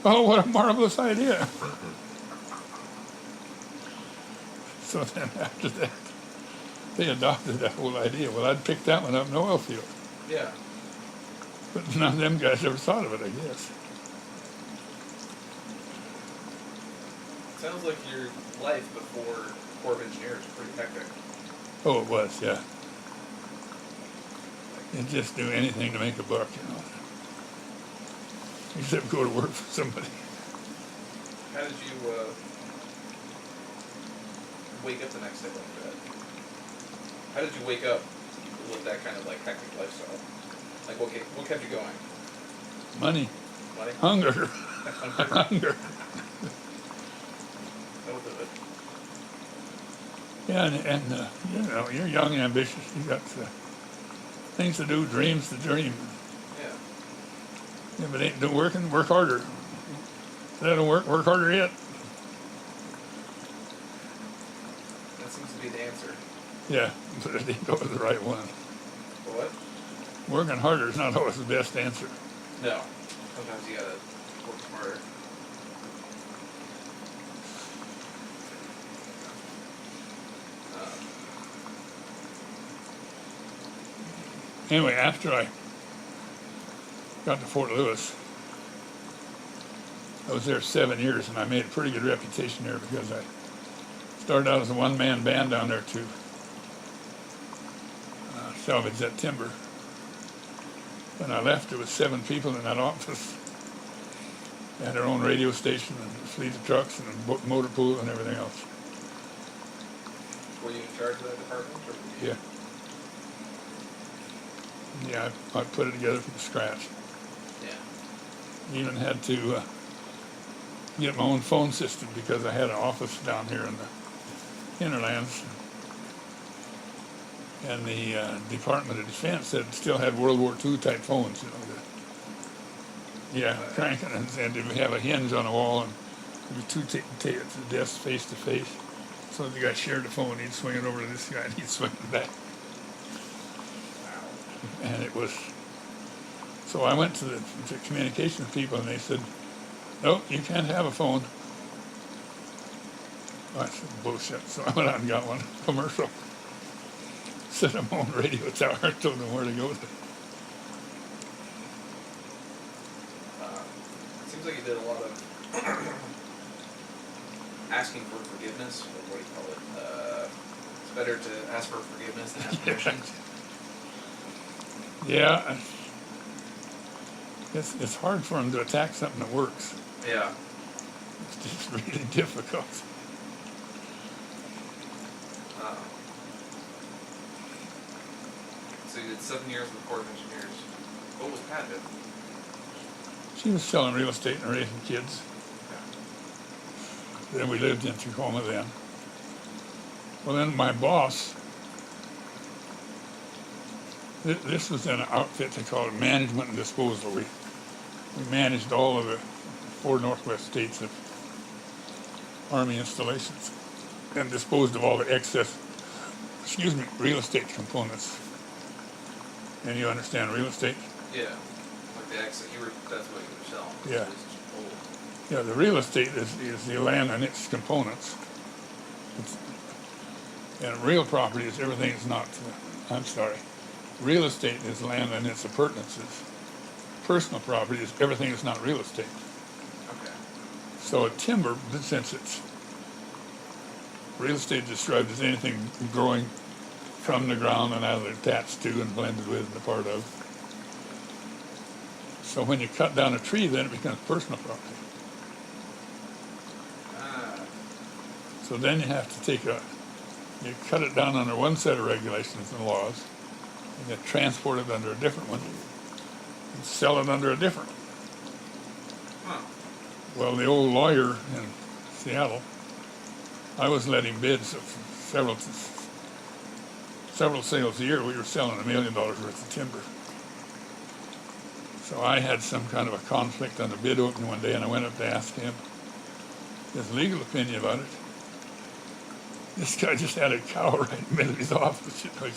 Oh, what a marvelous idea. So then after that, they adopted that whole idea. Well, I'd picked that one up in the oil field. Yeah. But none of them guys ever thought of it, I guess. Sounds like your life before Corps of Engineers was pretty hectic. Oh, it was, yeah. You'd just do anything to make a buck, Except go to work for somebody. How did you wake up the next day like that? How did you wake up with that kind of hectic lifestyle? What kept you going? Money. Money? Hunger. Hunger. Hunger. That was it. Yeah, and you're young and ambitious. You got things to do, dreams to dream. Yeah. If it ain't do working, work harder. If that don't work harder yet. That seems to be the answer. Yeah, but it ain't always the right one. What? Working harder is not always the best answer. No. Sometimes you gotta work smarter. Anyway, after I got to Fort Lewis, I was there 7 years, and I made a pretty good reputation there because I started out as a one-man band down there to salvage that timber. When I left, there was 7 people in that office. They had their own radio station and a fleet of trucks and a motor pool and everything else. Were you in charge of that department? Or? Yeah. Yeah, I put it together from scratch. Yeah. Even had to get my own phone system because I had an office down here in the hinterlands. And the Department of Defense still had World War II type phones, cranking, and they would have a hinge on a wall, and there were 2 desks face to face. So the guy shared the phone, he'd swing it over to this guy, and he'd swing it back. And it was, so I went to the communications people, and they said, nope, you can't have a phone. I said, bullshit. So I went out and got one, commercial. Set them on radio tower, told them where to go. It seems like you did a lot of asking for forgiveness, or what do you call it? It's better to ask for forgiveness than ask permission. Yeah, it's hard for them to attack something that works. Yeah. It's just really difficult. So you did 7 years with the Corps of Engineers. What was Pat doing? She was selling real estate and raising kids. Then we lived in Tacoma then. Well, then my boss, this was in an outfit they called Management and Disposal. We managed all of the 4 Northwest states of Army installations and disposed of all the excess, real estate components. And you understand real estate? Yeah. Like the exit, that's what you were selling. Yeah. It was old. Yeah, the real estate is the land and its components. And real property is everything that's not, real estate is land and its appurtenances. Personal property is everything that's not real estate. Okay. So a timber, since it's real estate described as anything growing from the ground and either attached to and blended with and a part of. So when you cut down a tree, then it becomes personal property. So then you have to you cut it down under one set of regulations and laws, and you transport it under a different one, and sell it under a different one. Huh. Well, the old lawyer in Seattle, I was letting bids of several sales a year. We were selling $1 million worth of timber. So I had some kind of a conflict on the bid opening one day, and I went up to ask him his legal opinion about it. This guy just had a cow right in the middle of his office. He said,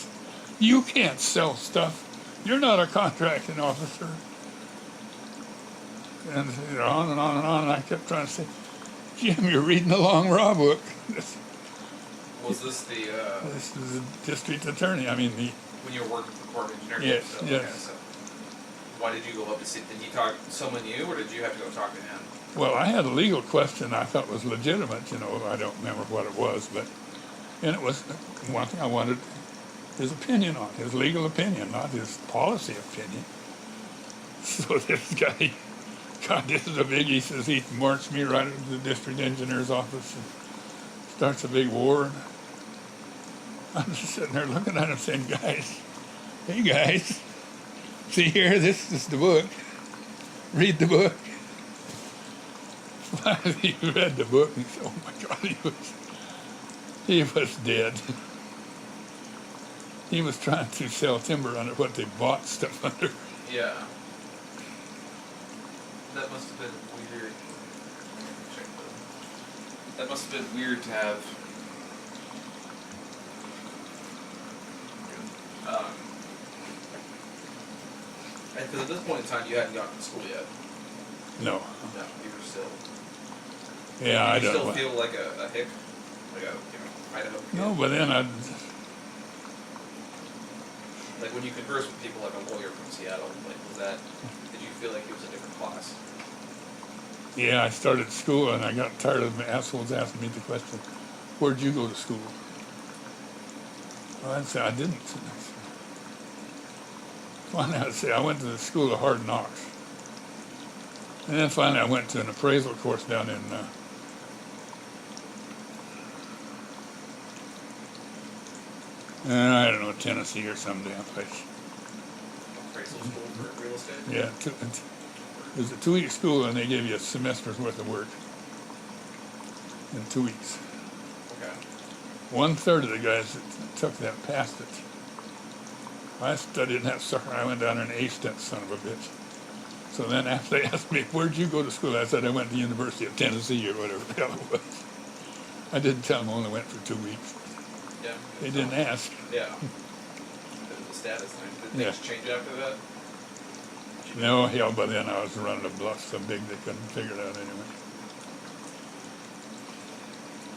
"You can't sell stuff. You're not a contracting officer." And on and on and on, and I kept trying to say, "Jim, you're reading the long raw book." Was this the, This is the district attorney. I mean, when you were working for the Corps of Engineers? Yes, So, yes. Okay, so why did you go up to see, did he talk, someone knew, or did you have to go talk to him? well, I had a legal question I thought was legitimate, I don't remember what it was, and it was one thing I wanted his opinion on, his legal opinion, not his policy opinion. So this guy, God, this is a big, he says he marched me right into the district engineer's office and starts a big war. I'm just sitting there looking at him saying, hey guys, see here, this is the book. Read the book. Finally, he read the book and he said, oh my God, he was dead. He was trying to sell timber under what they bought stuff under. Yeah. That must have been weird. Check that must have been weird to have. And because at this point in time, you hadn't gotten to school yet. No. No, you were still. Yeah, I you don't still know. feel like a hick, like a Idaho kid. No, but then Like when you converse with people like a lawyer from Seattle, like did you feel like it was a different class? I started school and I got tired of the assholes asking me the question, where'd you go to school? Well, I'd say I didn't. Finally, I'd say I went to the school of hard knocks. And then finally I went to an appraisal course down in I don't know, Tennessee or some damn place. Appraisal school for real estate? Yeah, it was a 2-week school and they gave you a semester's worth of work in 2 weeks. Okay. 1/3 of the guys that took that passed it. I studied in that sucker. I went down there and aced that son of a bitch. So then after they asked me, where'd you go to school? I said I went to the University of Tennessee or whatever the hell it was. I didn't tell them I only went for 2 weeks. Yeah. They didn't ask. Yeah. Because of the status thing. Did Yeah. things change after that? No, hell, by then I was running a bluff so big they couldn't figure it out anyway.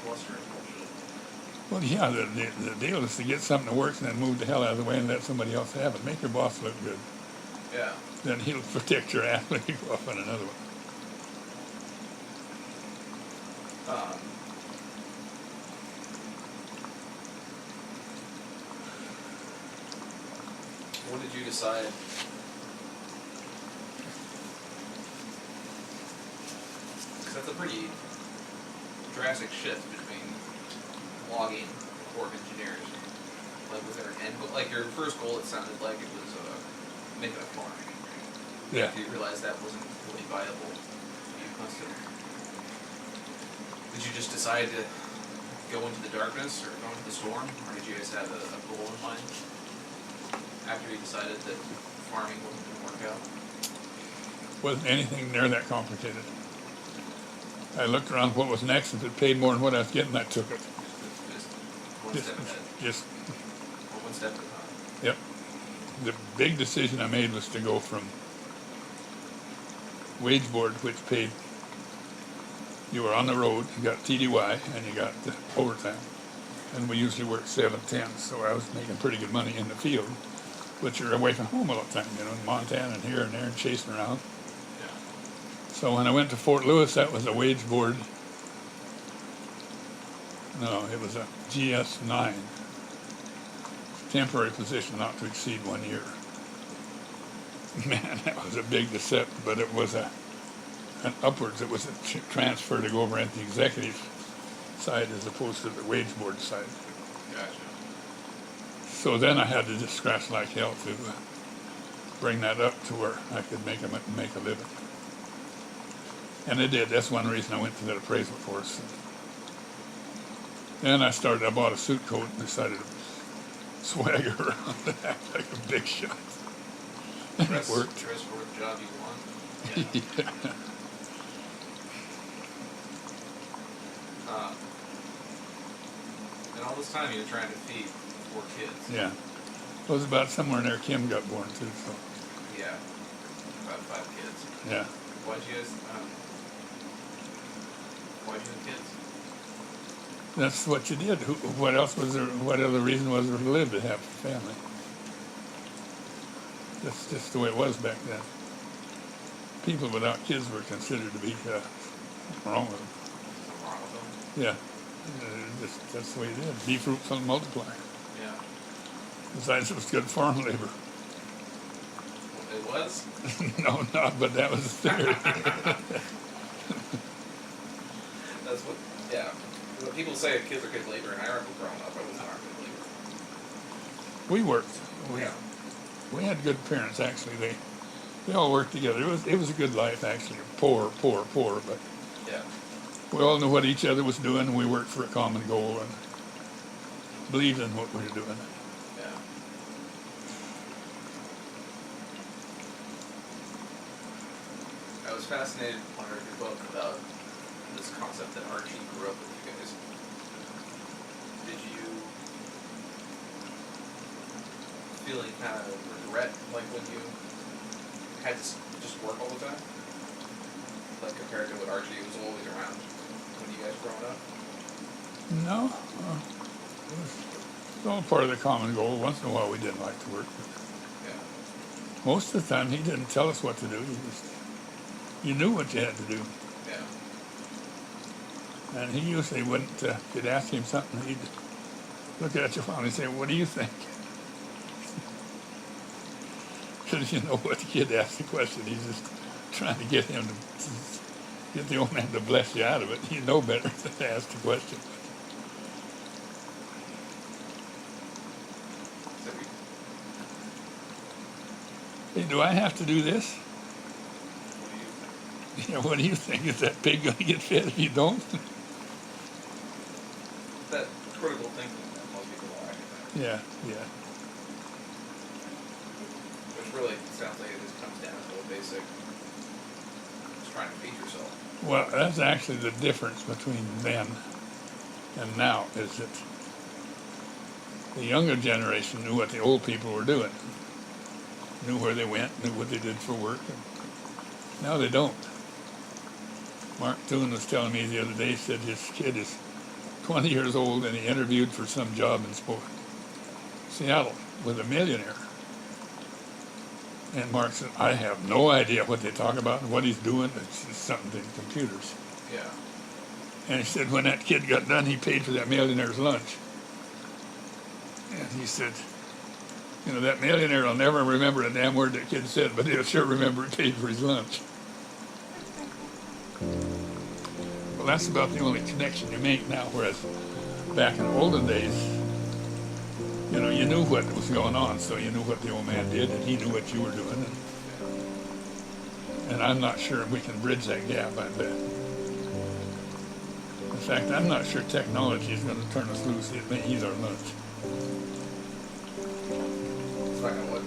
Blustering bullshit. Well, yeah, the deal is to get something that works and then move the hell out of the way and let somebody else have it. Make your boss look good. Yeah. Then he'll protect your ass when you go off on another one. When did you decide? Because that's a pretty drastic shift between logging and Corps of Engineers. Like, was there an end goal? Like, your first goal, it sounded like it was making a farm. Yeah. You realized that wasn't really viable. You must have. Did you just decide to go into the darkness or go into the storm, or did you guys have a goal in mind after you decided that farming wasn't going to work out? Wasn't anything near that complicated. I looked around what was next. If it paid more than what I was getting, I took it. Just one Just, step ahead, just, or one step at a time. yep. The big decision I made was to go from wage board, which paid, you were on the road, you got TDY, and you got the overtime. And we usually worked 7-10, so I was making pretty good money in the field, but you're away from home all the time, you know, in Montana and here and there and chasing around. Yeah. So when I went to Fort Lewis, that was a wage board. No, it was a GS-9, temporary position not to exceed 1 year. Man, that was a big deception, but it was an upwards. It was a transfer to go over at the executive side as opposed to the wage board side. Gotcha. So then I had to just scratch like hell to bring that up to where I could make a living. And I did. That's one reason I went to that appraisal course. Then I bought a suit coat and decided to swagger around and act like a big shot. And it worked. Dress for the job you want. Yeah. And all this time you were trying to feed 4 kids. Yeah. It was about somewhere in there Kim got born too, so Yeah. About 5 kids. yeah. Why'd you guys, why'd you have kids? That's what you did. What else was there? What other reason was there to live to have a family? That's just the way it was back then. People without kids were considered to be wrong with them. Something wrong with them? Yeah, that's the way it is. Be fruitful and multiply. Yeah. Besides, it was good farm labor. It was? No, but that was the theory. That's what, yeah. When people say kids are good labor, and I remember growing up, I was not good labor. We worked. Yeah. We had good parents, actually. They all worked together. It was a good life, actually. Poor, but Yeah. we all knew what each other was doing, and we worked for a common goal and believed in what we were doing. Yeah. I was fascinated when I read your book about this concept that Archie grew up with you guys. Did you feel any kind of regret, like when you had to just work all the time? Like compared to what Archie was always around when you guys were growing up? No, it was all part of the common goal. Once in a while we didn't like to work. Yeah. Most of the time he didn't tell us what to do. You knew what you had to do. Yeah. And he usually wouldn't, if you'd ask him something, he'd look at you and say, what do you think? Because you know what, the kid asked the question, he's just trying to get him to get the old man to bless you out of it. You know better than to ask the question. So Hey, do I have to do this? what do you think? Yeah, what do you think? Is that pig going to get fed if you don't? That critical thinking that most people lack. Yeah, yeah. Which really sounds like it just comes down to a basic, just trying to feed yourself. Well, that's actually the difference between then and now, is that the younger generation knew what the old people were doing, knew where they went, knew what they did for work. And now they don't. Mark Toon was telling me the other day, he said his kid is 20 years old and he interviewed for some job in Seattle with a millionaire. And Mark said, I have no idea what they talk about and what he's doing. It's just something in computers. Yeah. And he said when that kid got done, he paid for that millionaire's lunch. And he said, you know, that millionaire will never remember a damn word that kid said, but he'll sure remember he paid for his lunch. Well, that's about the only connection you make now, whereas back in the olden days, you know, you knew what was going on, so you knew what the old man did, and he knew what you were doing. And I'm not sure we can bridge that gap, I bet. As fact, I'm not sure technology is going to turn us loose. It may eat our lunch. It's not gonna what?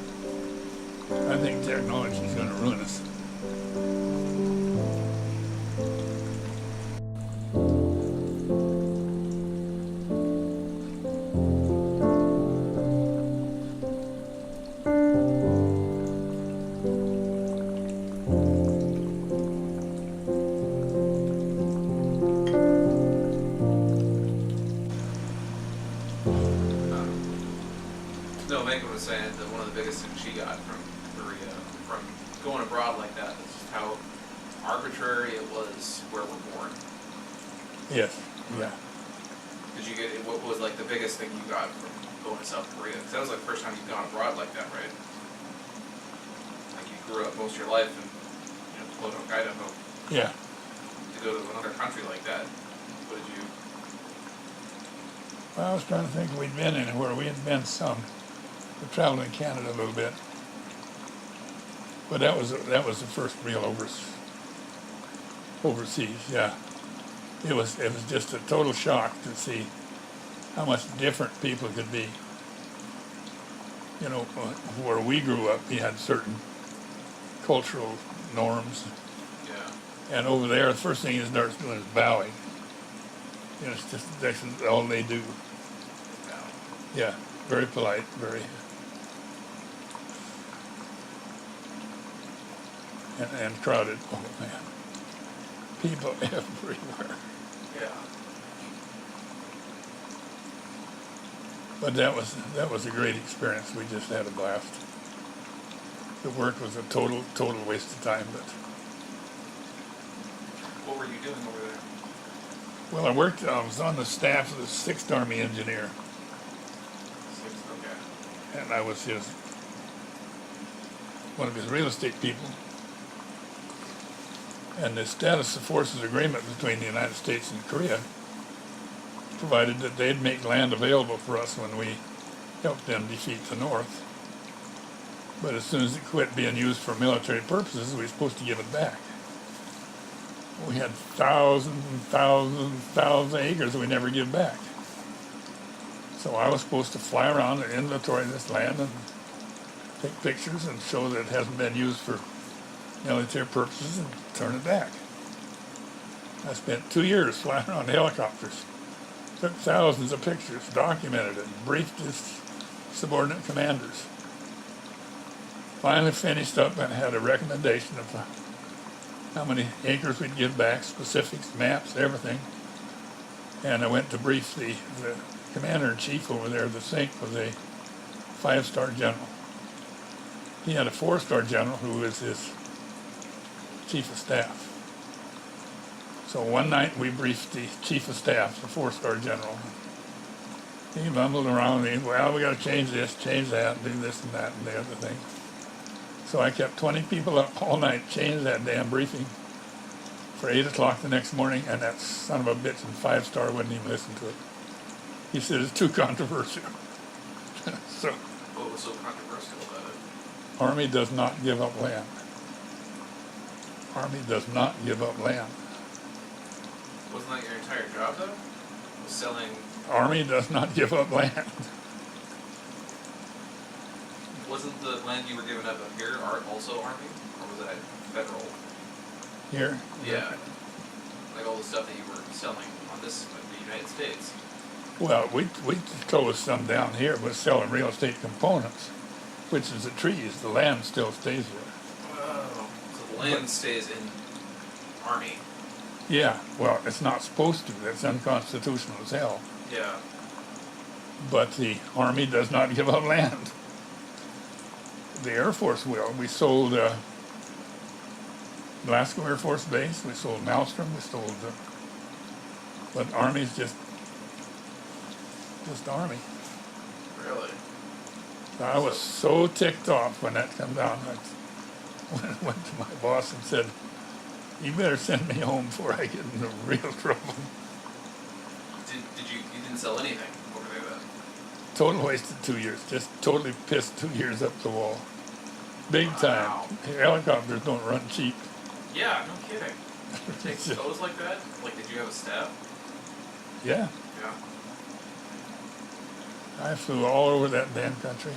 I think technology is going to ruin us. No, Megan was saying that one of the biggest things she got from Korea, from going abroad like that, is just how arbitrary it was where we're born. Yes, yeah. Did you get, what was like the biggest thing you got from going to South Korea? Because that was like the first time you've gone abroad like that, right? Like you grew up most of your life in, Podunk, Idaho. Yeah. To go to another country like that, what did you? Well, I was trying to think if we'd been anywhere. We had been some. We traveled in Canada a little bit. But that was the first real overseas, yeah. It was just a total shock to see how much different people could be. Where we grew up, we had certain cultural norms. Yeah. And over there, the first thing you start doing is bowing. It's just, that's all they do. Wow. Yeah, very polite, very. And crowded. Oh man, people everywhere. Yeah. But that was a great experience. We just had a blast. The work was a total waste of time. But What were you doing over there? well, I was on the staff of the 6th Army Engineer, Okay. and I was one of his real estate people. And the status of forces agreement between the United States and Korea provided that they'd make land available for us when we helped them defeat the North. But as soon as it quit being used for military purposes, we were supposed to give it back. We had thousands and thousands and thousands of acres that we never give back. So I was supposed to fly around and inventory this land and take pictures and show that it hasn't been used for military purposes and turn it back. I spent 2 years flying around helicopters, took thousands of pictures, documented it, briefed his subordinate commanders. Finally finished up and had a recommendation of how many acres we'd give back, specifics, maps, everything. And I went to brief the commander-in-chief over there. The Sink was a 5-star general. He had a 4-star general who was his chief of staff. So one night we briefed the chief of staff, the 4-star general. He mumbled around me, well, we got to change this, change that, and do this and that and the other thing. So I kept 20 people up all night, changed that damn briefing for 8 o'clock the next morning, and that son of a bitch in 5-star wouldn't even listen to it. He said it's too controversial. So, What was so controversial about it? Army does not give up land. Army does not give up land. Wasn't that your entire job though? Was selling? Army does not give up land. Wasn't the land you were giving up here also Army, or was that federal? Here? Yeah. Like all the stuff that you were selling on this, like the United States. Well, we closed some down here, but selling real estate components, which is the trees. The land still stays there. Oh. So the land stays in Army. Yeah, well, it's not supposed to. That's unconstitutional as hell. Yeah. But the Army does not give up land. The Air Force will. We sold Glasgow Air Force Base, we sold Malmstrom, we sold but Army's just Army. Really? So I was so ticked off when that came down. I went to my boss and said, you better send me home before I get into real trouble. You didn't sell anything over there then? Total wasted 2 years. Just totally pissed 2 years up the wall. Big Wow. time. Helicopters don't run cheap. Yeah, no kidding. Take photos like that? Like, did you have a staff? Yeah, Yeah. I flew all over that damn country.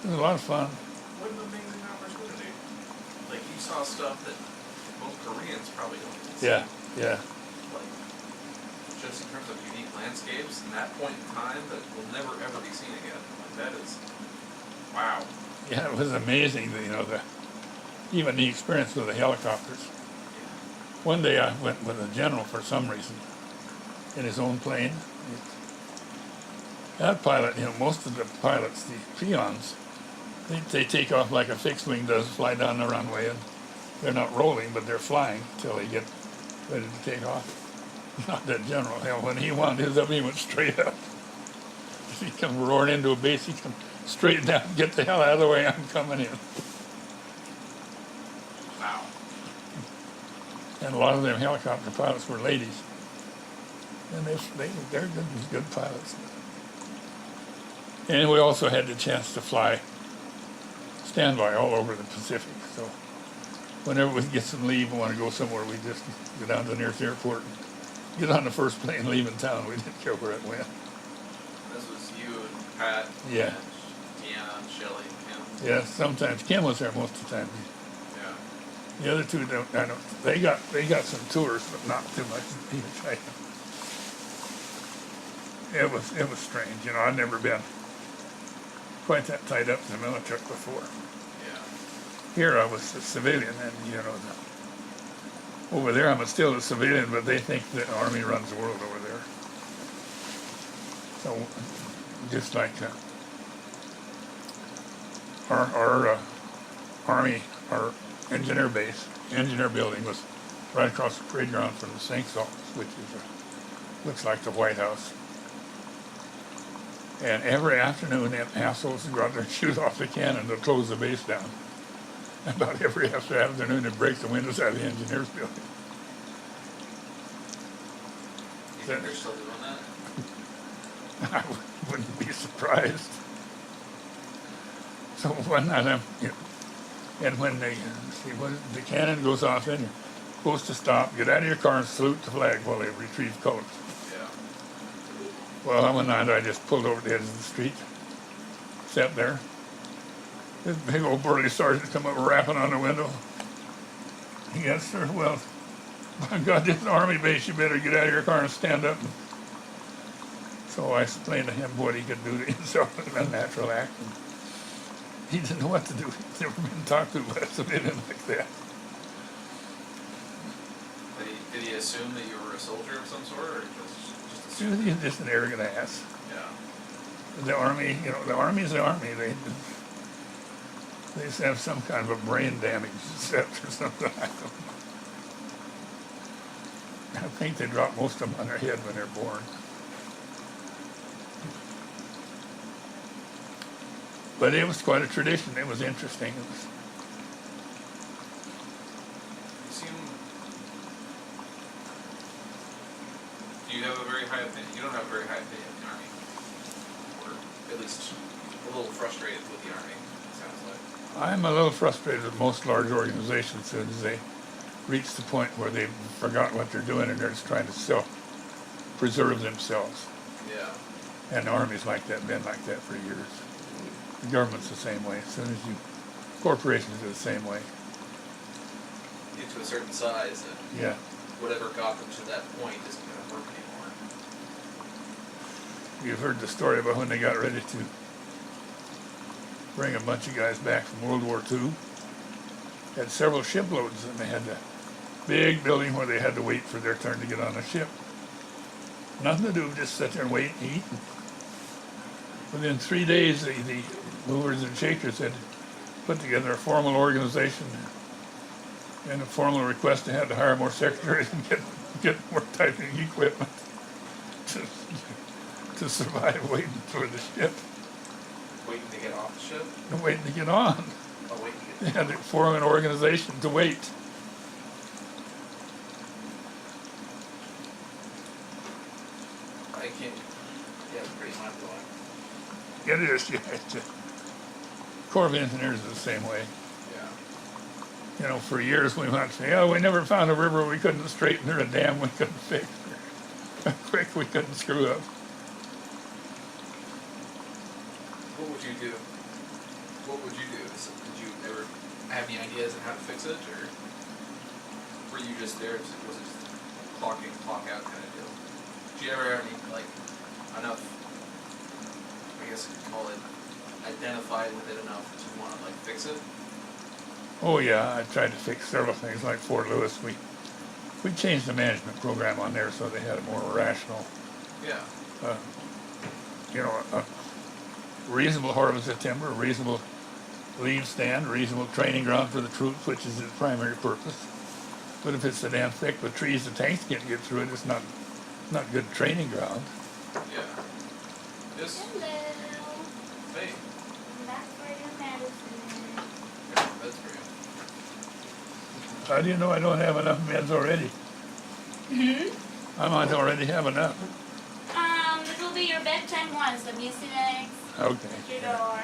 It was a lot of fun. What an amazing opportunity. Like, you saw stuff that most Koreans probably don't even see. Yeah, yeah. Like, just in terms of unique landscapes and that point in time that will never ever be seen again. Like, that is, wow. Yeah, it was amazing, even the experience with the helicopters. One day I went with a general for some reason in his own plane. That pilot, most of the pilots, the peons, they take off like a fixed wing does, fly down the runway, and they're not rolling, but they're flying till they get ready to take off. Not that general. Hell, when he wound his up, he went straight up. He come roaring into a base, he come straight down, get the hell out of the way, I'm coming in. Wow. And a lot of them helicopter pilots were ladies. And they're good pilots. And we also had the chance to fly standby all over the Pacific. So whenever we get some leave and want to go somewhere, we just go down to the nearest airport and get on the first plane leaving town. We didn't care where it went. This was you and Pat. Yeah. And Deanna and Shelley and Kim. Yeah, sometimes Kim was there most of the time. Yeah. The other two don't. They got some tours, but not too much. It was strange. I'd never been quite that tied up in the military before. Yeah. Here I was a civilian, and over there I'm still a civilian, but they think the Army runs the world over there. So just like our Army, our engineer building was right across the parade ground from the Sink Salts, which looks like the White House. And every afternoon, them assholes would go out there and shoot off the cannon to close the base down. About every afternoon, they'd break the windows out of the engineers building. You think they're still doing that? I wouldn't be surprised. So one night, and when when the cannon goes off, then you're supposed to stop, get out of your car, and salute the flag while they retrieve colors. Yeah. Well, one night I just pulled over the edge of the street, sat there. This big old burly sergeant come up rapping on the window. Yes, sir. Well, by God, this is an Army base. You better get out of your car and stand up. So I explained to him what he could do to himself in a natural act. And he didn't know what to do. He'd never been talked to by a civilian like that. Did he assume that you were a soldier of some sort, or just assume? He's just an arrogant ass. Yeah. The Army, the Army's the Army. They just have some kind of a brain damage set or something. I think they drop most of them on their head when they're born. But it was quite a tradition. It was interesting. You seem. Do you have a very high opinion? You don't have a very high opinion of the Army, or at least a little frustrated with the Army. It sounds like. I'm a little frustrated with most large organizations as soon as they reach the point where they've forgotten what they're doing and they're just trying to self-preserve themselves. Yeah. And the Army's like that, been like that for years. The government's the same way. As soon as corporations are the same way. Get to a certain size, and Yeah. whatever got them to that point isn't going to work anymore. You've heard the story about when they got ready to bring a bunch of guys back from World War II. Had several shiploads, and they had a big building where they had to wait for their turn to get on a ship. Nothing to do, just sit there and wait and eat. Within 3 days, the movers and shakers had put together a formal organization and a formal request to have to hire more secretaries and get more typing equipment to survive waiting for the ship. Waiting to get off the ship? And waiting to get on. Oh, waiting to They get had to form an organization to wait. I can't. Yeah, it's pretty mind-blowing. It is, yeah. Corps of Engineers is the same way. Yeah. For years we went, we never found a river we couldn't straighten or a dam we couldn't fix. quick we couldn't screw up. What would you do? What would you do? Did you ever have any ideas on how to fix it, or were you just there? Was it just clock in, clock out kind of deal? Did you ever have any, like, enough, I guess you could call it, identify with it enough to want to, like, fix it? Oh yeah, I tried to fix several things like Fort Lewis. We changed the management program on there so they had a more rational, Yeah. a reasonable harvest of timber, a reasonable leave stand, reasonable training ground for the troops, which is its primary purpose. But if it's so damn thick with trees the tanks can't get through it, it's not good training ground. Yeah. Yes. Hello. Hey. That's for your medicine. That's great. How do you know I don't have enough meds already? I might already have enough. This will be your bedtime one, so mucinex. Okay. At your door.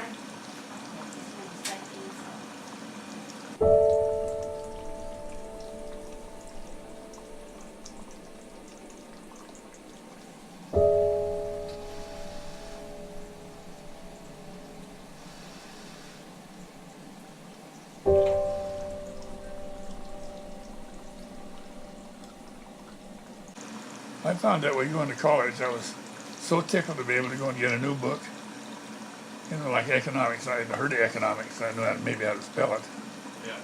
I found that when going to college, I was so tickled to be able to go and get a new book. Like economics. I had heard of economics. I knew maybe how to spell it. Yeah.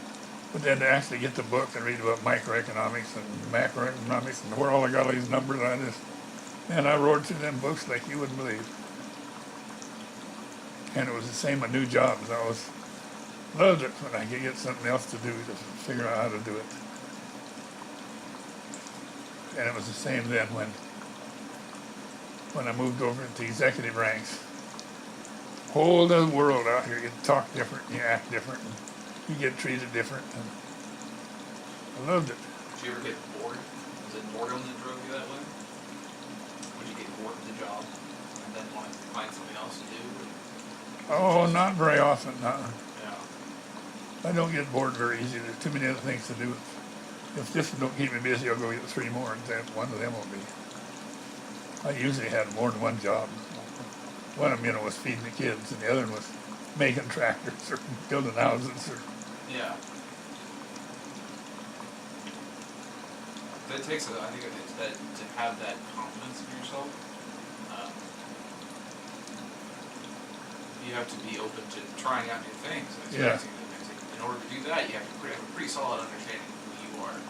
But then to actually get the book and read about microeconomics and macroeconomics and where all I got all these numbers, I roared through them books like you wouldn't believe. And it was the same with new jobs. I loved it when I could get something else to do to figure out how to do it. And it was the same then when I moved over into executive ranks. Whole other world out here. You talk different, you act different, and you get treated different. And I loved it. Did you ever get bored? Was it boredom that drove you that way? Would you get bored with the job and then want to find something else to do? Oh, not very often. Yeah. I don't get bored very easy. There's too many other things to do. If this don't keep me busy, I'll go get 3 more, and then one of them will be. I usually had more than one job. One of them, was feeding the kids, and the other one was making tractors or building houses or. Yeah. But it takes I think it's that to have that confidence in yourself. You have to be open to trying out new things and experiencing new things. In order to do that, you have to have a pretty solid understanding of who you are,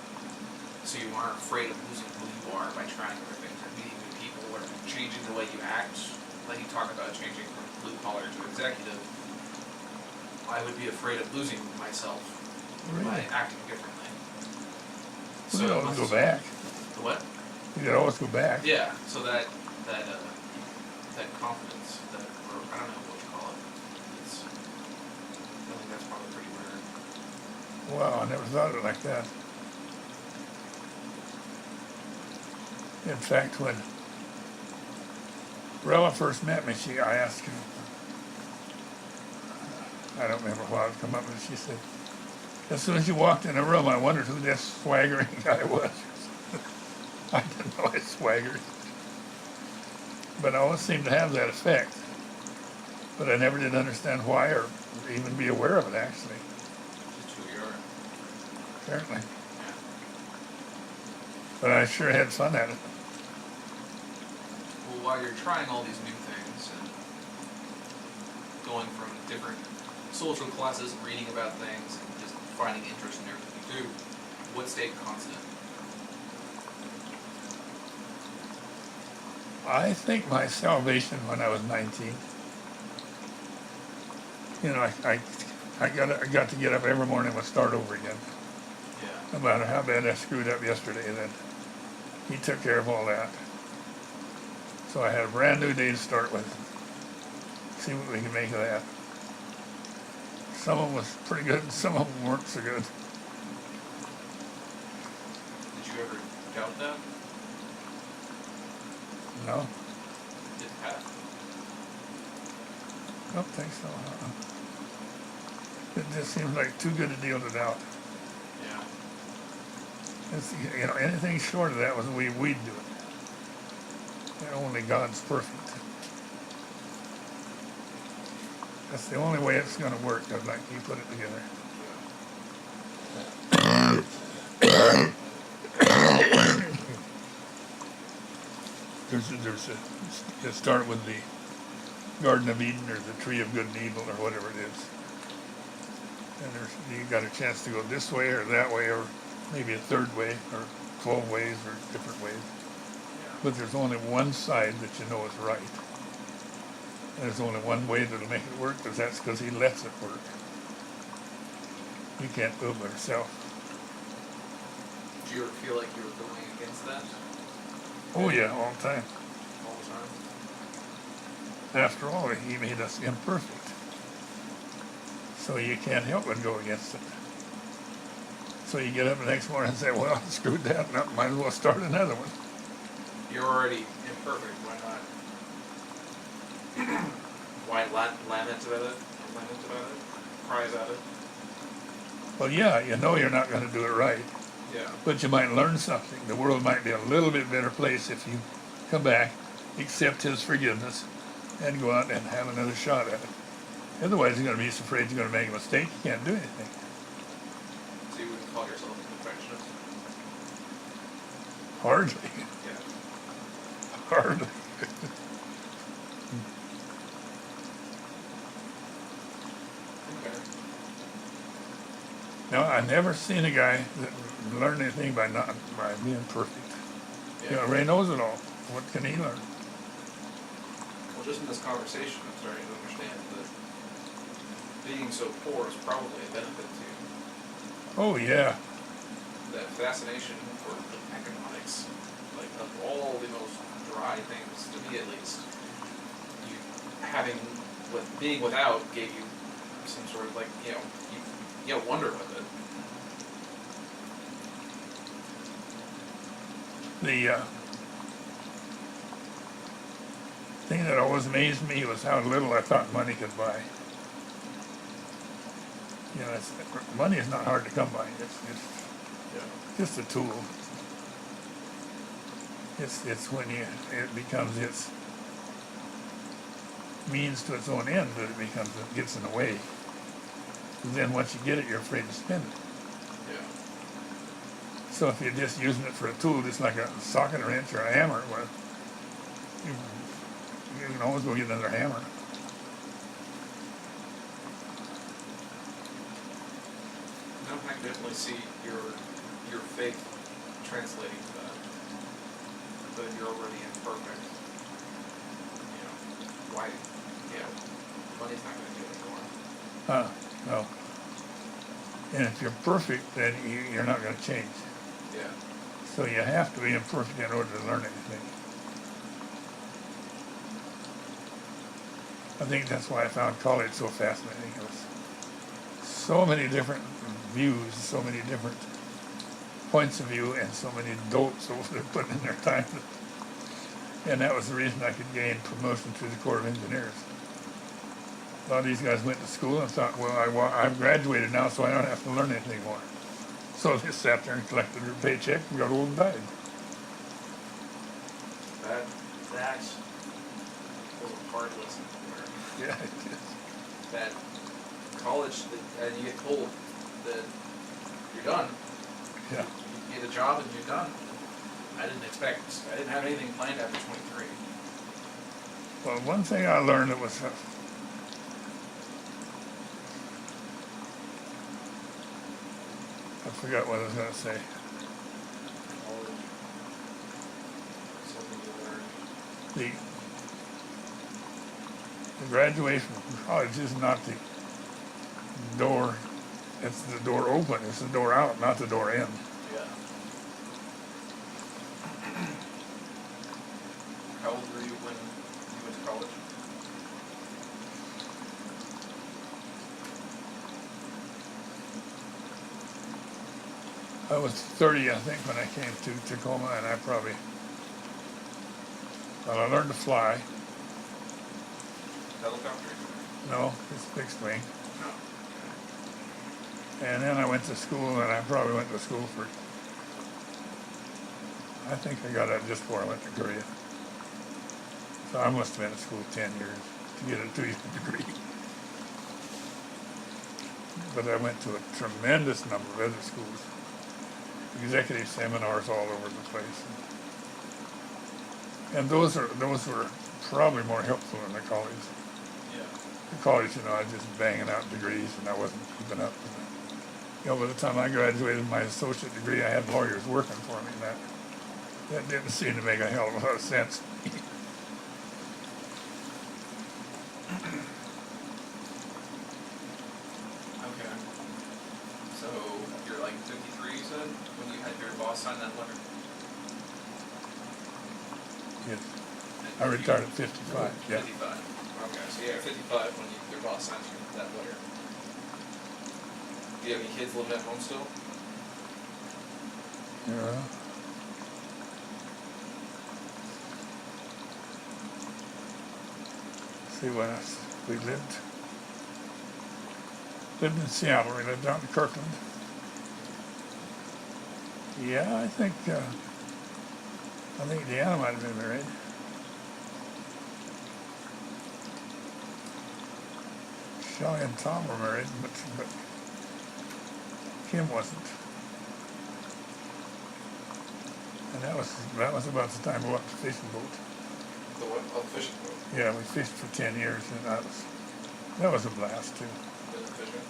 so you aren't afraid of losing who you are by trying other things or meeting new people or changing the way you act. Like you talk about changing from blue collar to executive. I would be afraid of losing myself by acting differently. You could always go back. What? You could always go back. Yeah. So that confidence, or I don't know what you call it. I think that's probably pretty rare. Wow, I never thought of it like that. In fact, when Lorella first met me, I asked her, I don't remember what I'd come up with, she said, as soon as you walked in the room, I wondered who this swaggering guy was. I didn't know I swaggered. But I always seemed to have that effect. But I never did understand why or even be aware of it, actually. Just who you are. Apparently. Yeah. But I sure had fun at it. Well, while you're trying all these new things and going from different social classes and reading about things and just finding interest in everything you do, what stayed constant? I think my salvation when I was 19. I got to get up every morning and start over again. Yeah. No matter how bad I screwed up yesterday, then he took care of all that. So I had a brand new day to start with. See what we can make of that. Some of them was pretty good, and some of them weren't so good. Did you ever doubt that? No, Did Pat? I don't think so. It just seems like too good a deal to doubt. Yeah. It's, anything short of that was the way we'd do it. And only God's perfect. That's the only way it's going to work, like He put it together. You start with the Garden of Eden or the Tree of Good and Evil or whatever it is. And you got a chance to go this way or that way or maybe a third way or 12 ways or different ways. But there's only one side that you know is right. And there's only one way that'll make it work, that's because He lets it work. You can't do it by yourself. Do you ever feel like you were going against that? Oh yeah, all the time. All the time? After all, He made us imperfect. So you can't help but go against it. So you get up the next morning and say, well, I screwed that up, might as well start another one. You're already imperfect, why not? Why lament about it? Lament about it? Cry about it? Well, yeah, you know you're not going to do it right. Yeah. But you might learn something. The world might be a little bit better place if you come back, accept His forgiveness, and go out and have another shot at it. Otherwise, you're going to be so afraid you're going to make a mistake, you can't do anything. So you wouldn't call yourself a perfectionist? Hardly. Yeah. Hardly. Okay. No, I've never seen a guy that learned anything by being perfect. Yeah. You know, Ray knows it all. What can he learn? Well, just in this conversation, I'm starting to understand that being so poor is probably a benefit to you. Oh, yeah. That fascination for economics, like of all the most dry things, to me at least, you being without gave you some sort of like, you wonder with it. The thing that always amazed me was how little I thought money could buy. You know, money is not hard to come by. It's just a tool. It's when it becomes its means to its own end that it gets in the way. And then once you get it, you're afraid to spend it. Yeah. So if you're just using it for a tool, just like a socket wrench or a hammer, well, you can always go get another hammer. No, I can definitely see your faith translating to that. But you're already imperfect. Why? Money's not going to do it anymore. No. And if you're perfect, then you're not going to change. Yeah. So you have to be imperfect in order to learn anything. I think that's why I found college so fascinating. It was so many different views, so many different points of view, and so many dopes over there putting in their time. And that was the reason I could gain promotion to the Corps of Engineers. A lot of these guys went to school and thought, well, I've graduated now, so I don't have to learn anything more. So they sat there and collected their paycheck and got old and died. That was a hard lesson to learn. Yeah, it is. That college, and you get told that you're done. Yeah. You get a job and you're done. I didn't have anything planned after 23. Well, one thing I learned that was I forgot what I was going to say. College. Something you learned. The graduation from college is not the door, it's the door open, it's the door out, not the door in. Yeah. How old were you when you went to college? I was 30, I think, when I came to Tacoma, and I learned to fly. Helicopter? No, it's fixed wing. No. And then I went to school, and I probably went to school for, I think I got out just before I went to Korea. So I must have been in school 10 years to get a 2-year degree. But I went to a tremendous number of other schools, executive seminars all over the place. And those were probably more helpful than the college. Yeah. The college, I was just banging out degrees and I wasn't keeping up with it. By the time I graduated my associate degree, I had lawyers working for me, and that didn't seem to make a hell of a lot of sense. Okay. So you're like 53, you said, when you had your boss sign that letter? Yes. And I retired at 55, yeah. 55. Okay, so you're at 55 when your boss signs you that letter. Do you have any kids living at home still? Yeah. See what else? We lived in Seattle. We lived out in Kirkland. Yeah, I think Deanna might have been married. Shelley and Tom were married, but Kim wasn't. And that was about the time we went to fishing boat. The what? Oh, fishing boat. Yeah, we fished for 10 years, and that was a blast too. Doing fishing.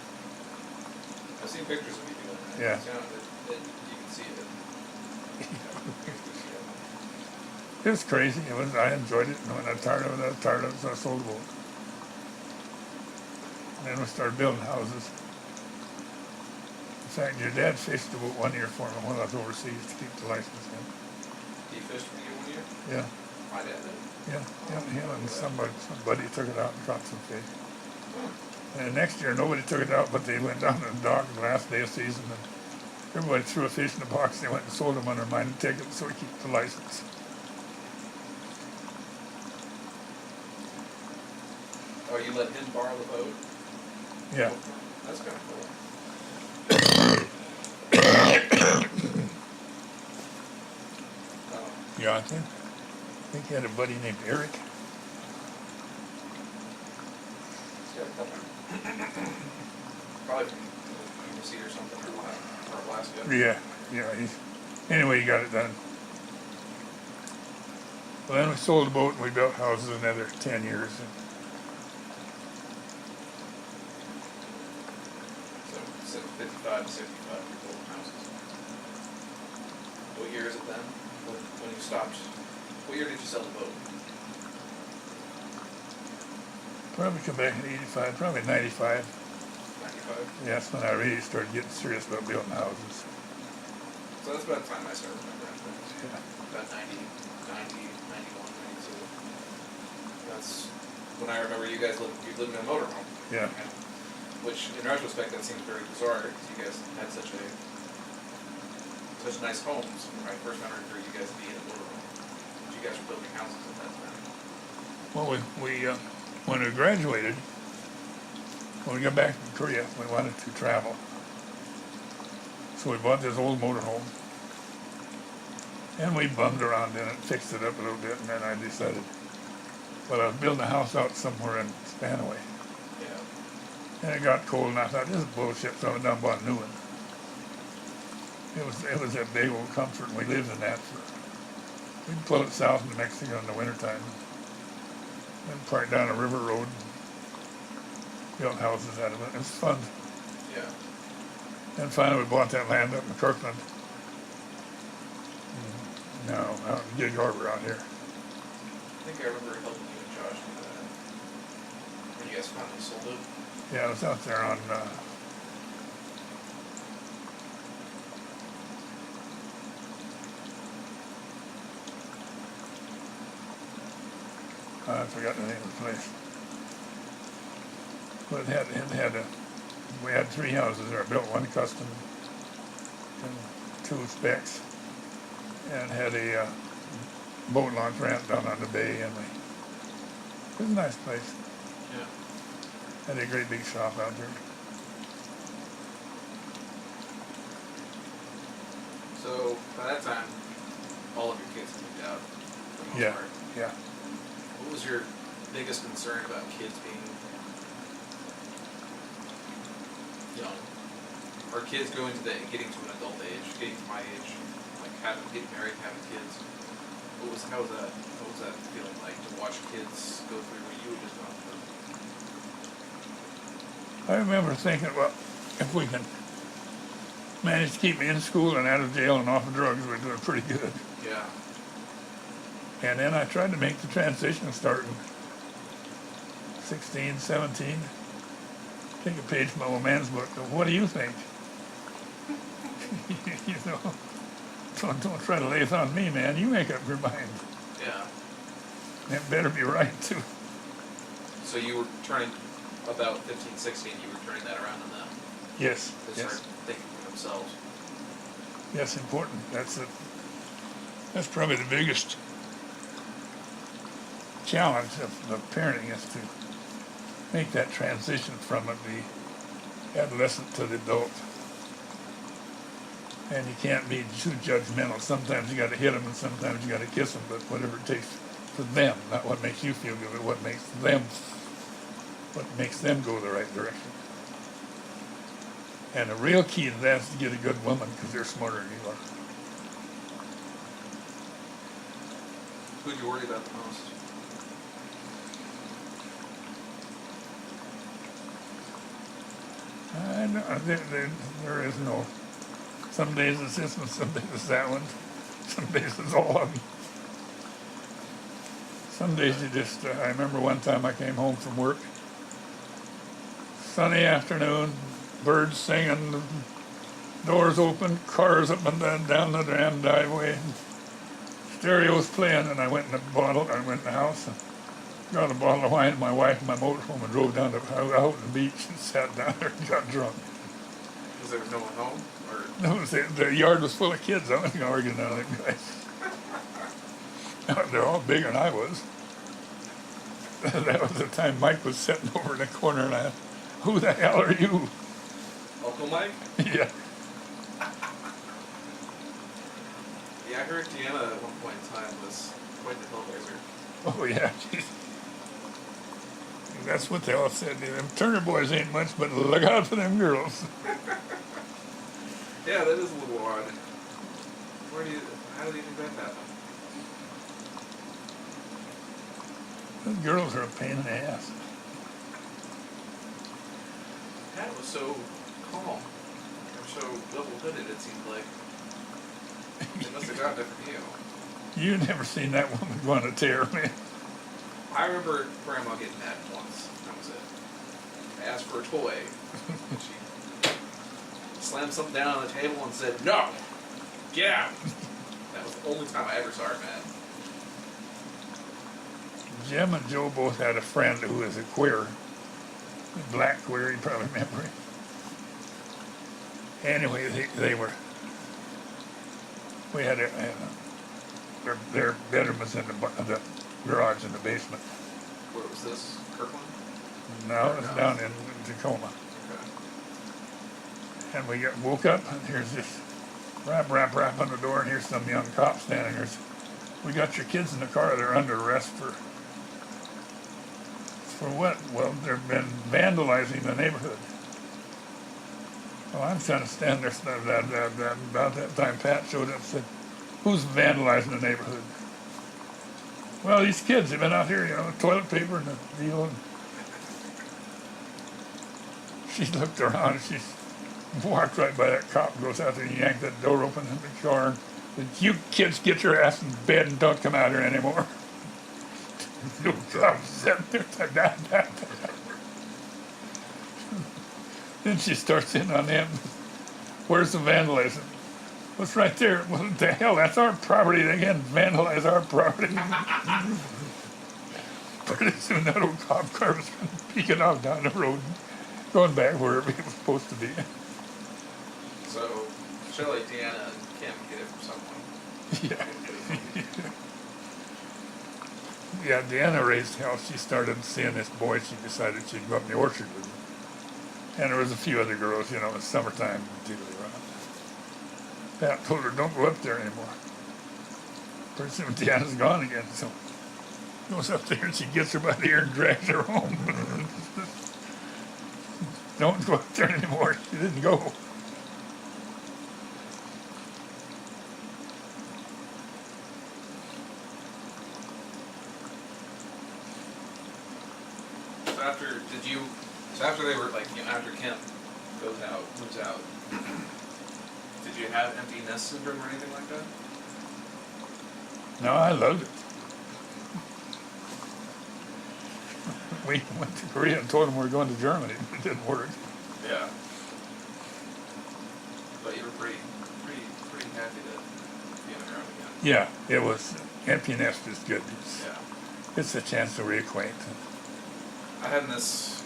I've seen pictures of you doing that. Yeah. You can see it. It was crazy. I enjoyed it, and when I was tired of it, so I sold the boat. And then we started building houses. In fact, your dad fished the boat 1 year for me when I was overseas to keep the license in. He fished for you 1 year? Yeah, My dad did. yeah, him and somebody took it out and caught some fish. And the next year, nobody took it out, but they went down to the dock the last day of season, and everybody threw a fish in the box, and they went and sold them under mine ticket, so we keep the license. Oh, you let him borrow the boat? Yeah. That's kind of cool. Yeah, I think he had a buddy named Eric. Probably from UC or something, or Alaska. Yeah. Anyway, he got it done. Well, then we sold the boat and we built houses another 10 years. So 55 to 65 you're building houses. What year is it then? When you stopped? What year did you sell the boat? Probably come back in 85, probably 95. 95? Yeah, that's when I really started getting serious about building houses. So that's about the time I started remembering things. Yeah. About 90, 91, 92. That's when I remember you guys lived in a motorhome. Yeah. Which, in retrospect, that seems very bizarre because you guys had such nice homes. When I first remember you guys being in a motorhome. But you guys were building houses at that time. Well, when we graduated, when we got back from Korea, we wanted to travel. So we bought this old motorhome, and we bummed around in it, fixed it up a little bit, and then I decided, well, I was building a house out somewhere in Spanaway. Yeah. And it got cold, and I thought, this is bullshit, so I went down and bought a new one. It was that big old Comfort, and we lived in that we'd pull it south into Mexico in the wintertime, and park down a river road, and built houses out of it. It was fun. Yeah. And finally we bought that land up in Kirkland. No, out in Gig Harbor out here. I think I remember helping you and Josh do that. When you guys finally sold it. Yeah, I was out there on, I forgot the name of the place. But we had 3 houses there. I built one custom and 2 specs, and had a boat launch ramp down on the bay, and it was a nice place. Yeah. Had a great big shop out there. So by that time, all of your kids moved out. For the most Yeah, part. yeah. What was your biggest concern about kids being young? Or kids getting to an adult age, getting to my age, like getting married and having kids? How was that feeling like to watch kids go through what you had just gone through? I remember thinking, well, if we can manage to keep me in school and out of jail and off of drugs, we're doing pretty good. Yeah. And then I tried to make the transition starting 16, 17. Take a page from my old man's book. What do you think? You know, don't try to lay it on me, man. You make up your mind. Yeah. And it better be right, too. So you were turning, about 15, 16, you were turning that around on them? Yes. They Yes. started thinking for themselves. That's important. That's probably the biggest challenge of parenting is to make that transition from the adolescent to the adult. And you can't be too judgmental. Sometimes you got to hit them, and sometimes you got to kiss them. But whatever it takes for them, not what makes you feel good, but what makes them go the right direction. And the real key to that is to get a good woman, because they're smarter than you are. Who'd you worry about the most? I know, there is no. Some days it's this one, some days it's that one, some days it's all of them. Some days you just, I remember one time I came home from work, sunny afternoon, birds singing, doors open, cars up and down the damn driveway, stereos playing, and I went in the house and got a bottle of wine and my wife and my motorhome and drove down out on the beach and sat down there and got drunk. Because there was no one home? Or? No, the yard was full of kids. I wasn't arguing on them guys. They're all bigger than I was. That was the time Mike was sitting over in the corner and I asked, "Who the hell are you?" Uncle Mike? Yeah. Yeah, I heard Deanna at one point in time was quite the hellraiser. Oh, yeah. That's what they all said. Them Turner boys ain't much, but look out for them girls. Yeah, that is a little odd. How do you think that happened? Those girls are a pain in the ass. Dad was so calm. Or so level-headed, it seemed like. They must have gotten it from you. You never seen that woman go on a tear, man. I remember Grandma getting mad once. That was it. I asked for a toy. And she slammed something down on the table and said, "No! Get out!" That was the only time I ever saw her mad. Jim and Joe both had a friend who was a queer. A black queer, you probably remember him. Anyway, we had their bedroom was in the garage in the basement. Where was this? Kirkland? No, it was down in Tacoma. Okay. And we woke up, and here's this rap on the door, and here's some young cop standing there. "We got your kids in the car. They're under arrest for what?" "Well, they've been vandalizing the neighborhood." Well, I'm trying to stand there. About that time, Pat showed up and said, "Who's vandalizing the neighborhood?" "Well, these kids have been out here, toilet paper and the deal." And she looked around and she walked right by that cop, goes out there and yanked that door open in the car and said, "You kids get your ass in bed and don't come out here anymore." The cop sitting there. Then she starts in on him. "Where's the vandalism?" "What's right there?" "Well, what the hell, that's our property. They can't vandalize our property." Pretty soon that old cop car was peeking off down the road, going back wherever he was supposed to be. So, Shelley, Deanna, and Kim get it from someone. Yeah. Yeah, Deanna raised hell. She started seeing this boy. She decided she'd go up in the orchard with him. And there was a few other girls, in the summertime, jiggly around. Pat told her, "Don't go up there anymore." Pretty soon Deanna's gone again, so Goes up there and she gets her by the ear and drags her home. Don't go up there anymore. She didn't go. So after they were like, after Kim moves out, did you have empty nest syndrome or anything like that? No, I loved it. We went to Korea and told them we were going to Germany. It didn't work. Yeah. But you were pretty happy to be on your own again. Yeah, it was. Empty nest is good. Yeah. It's a chance to reacquaint. I had this,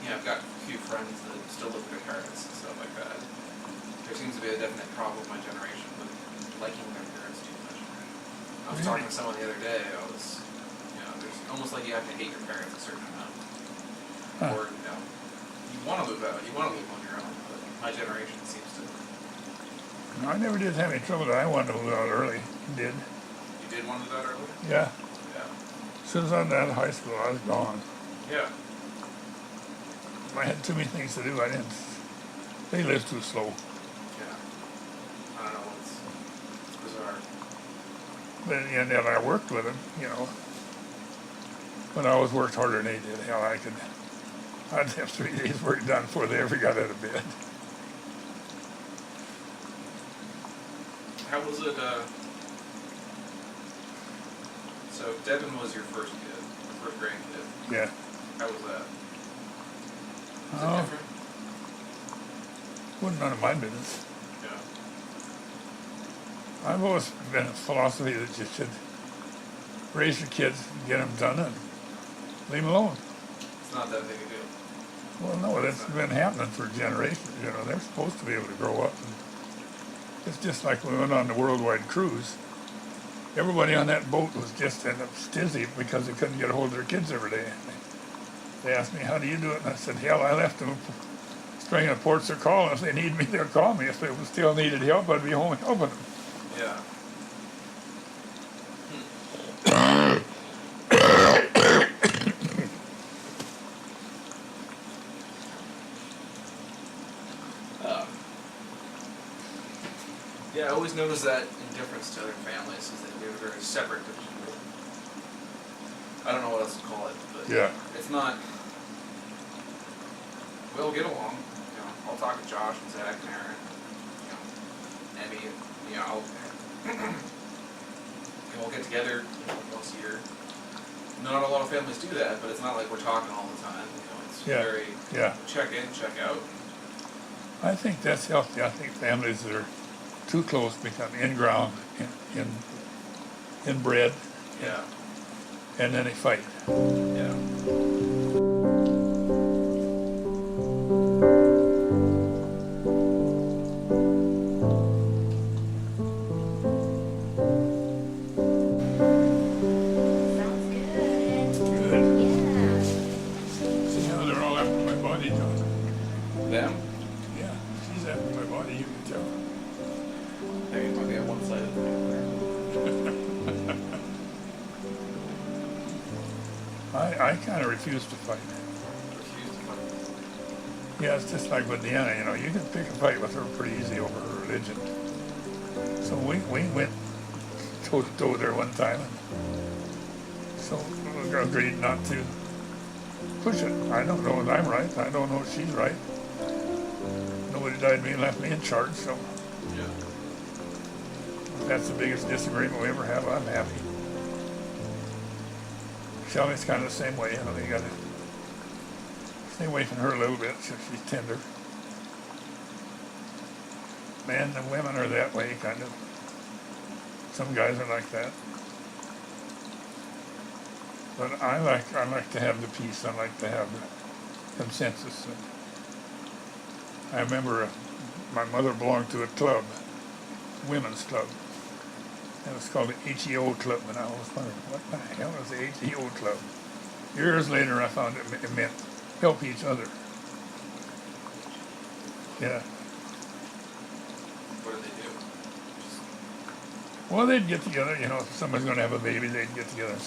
I've got a few friends that still live with their parents and stuff like that. There seems to be a definite problem in my generation with liking their parents too much. I was talking to someone the other day, there's almost like you have to hate your parents a certain amount. Huh. Or, you want to move out, you want to live on your own, but my generation seems to. No, I never did have any trouble. I wanted to move out early. Did. You did want to move out early? Yeah. Yeah. As soon as I got out of high school, I was gone. Yeah. I had too many things to do. I didn't. They lived too slow. Yeah. I don't know, it's bizarre. But and then I worked with them, But I always worked harder than they did. Hell, I'd have 3 days work done before they ever got out of bed. How was it, so Devin was your first kid, first grandkid. Yeah. How was that? Was it Oh, different? wasn't none of my business. Yeah. I've always been a philosophy that you should raise your kids, get them done, and leave them alone. It's not that big a deal. Well, no, that's been happening for generations. They're supposed to be able to grow up. And it's just like we went on the worldwide cruise. Everybody on that boat was just in a stizzy because they couldn't get a hold of their kids every day. They asked me, how do you do it? And I said, hell, I left them stringing of ports or call. If they need me, they'll call me. If they still needed help, I'd be home helping them. Yeah. Yeah, I always notice that indifference to other families is that we have a very separate people. I don't know what else to call it, but Yeah. it's not. We'll get along. I'll talk to Josh and Zach and Aaron, Emmy, and I'll and we'll get together once a year. Not a lot of families do that, but it's not like we're talking all the time. It's very check in, check out. I think that's healthy. I think families that are too close become inground, inbred, Yeah. and then they fight. Yeah. Sounds good. Good. Yeah. See how they're all after my body, John? Them? Yeah, she's after my body, you can tell. Maybe it might be on one side of the thing. I kind of refuse to fight. Yeah, it's just like with Deanna, you can pick a fight with her pretty easy over her religion. So we went toe-to-toe there one time, and so we agreed not to push it. I don't know if I'm right. I don't know if she's right. Nobody died me and left me in charge, so Yeah. if that's the biggest disagreement we ever have, I'm happy. Shelley's kind of the same way, you gotta stay away from her a little bit, so she's tender. Men and women are that way, kind of. Some guys are like that. But I like to have the peace. I like to have the consensus. And I remember my mother belonged to a club, women's club. And it was called the HEO Club, and I always wondered, what the hell is the HEO Club? Years later, I found it meant help each other. Yeah. What do they do? Well, they'd get together, if somebody's going to have a baby, they'd get together and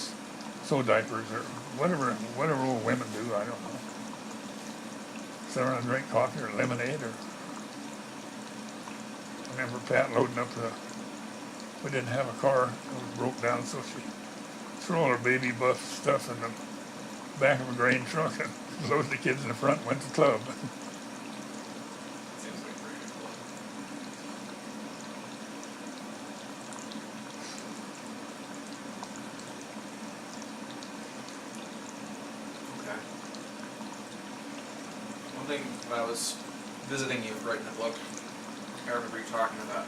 sew diapers or whatever old women do, I don't know. Sit around and drink coffee or lemonade or. I remember Pat loading up we didn't have a car, it was broke down, so she threw all her baby buff stuff in the back of a grain truck and loaded the kids in the front and went to the club. Seems like a pretty good club. Okay. One thing when I was visiting you writing the book, I remember you talking about,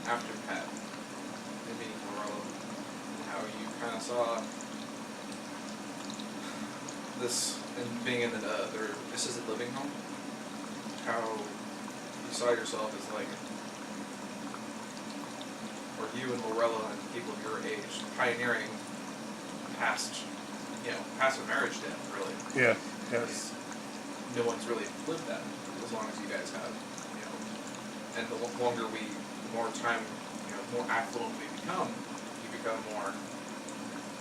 after Pat and meeting Lorella, and how you kind of saw this, and being in their assisted living home, how you saw yourself as like, or you and Lorella and people your age, pioneering past a marriage death, really. Yeah, yes. No one's really lived that as long as you guys have, and the longer more time, more affluent we become,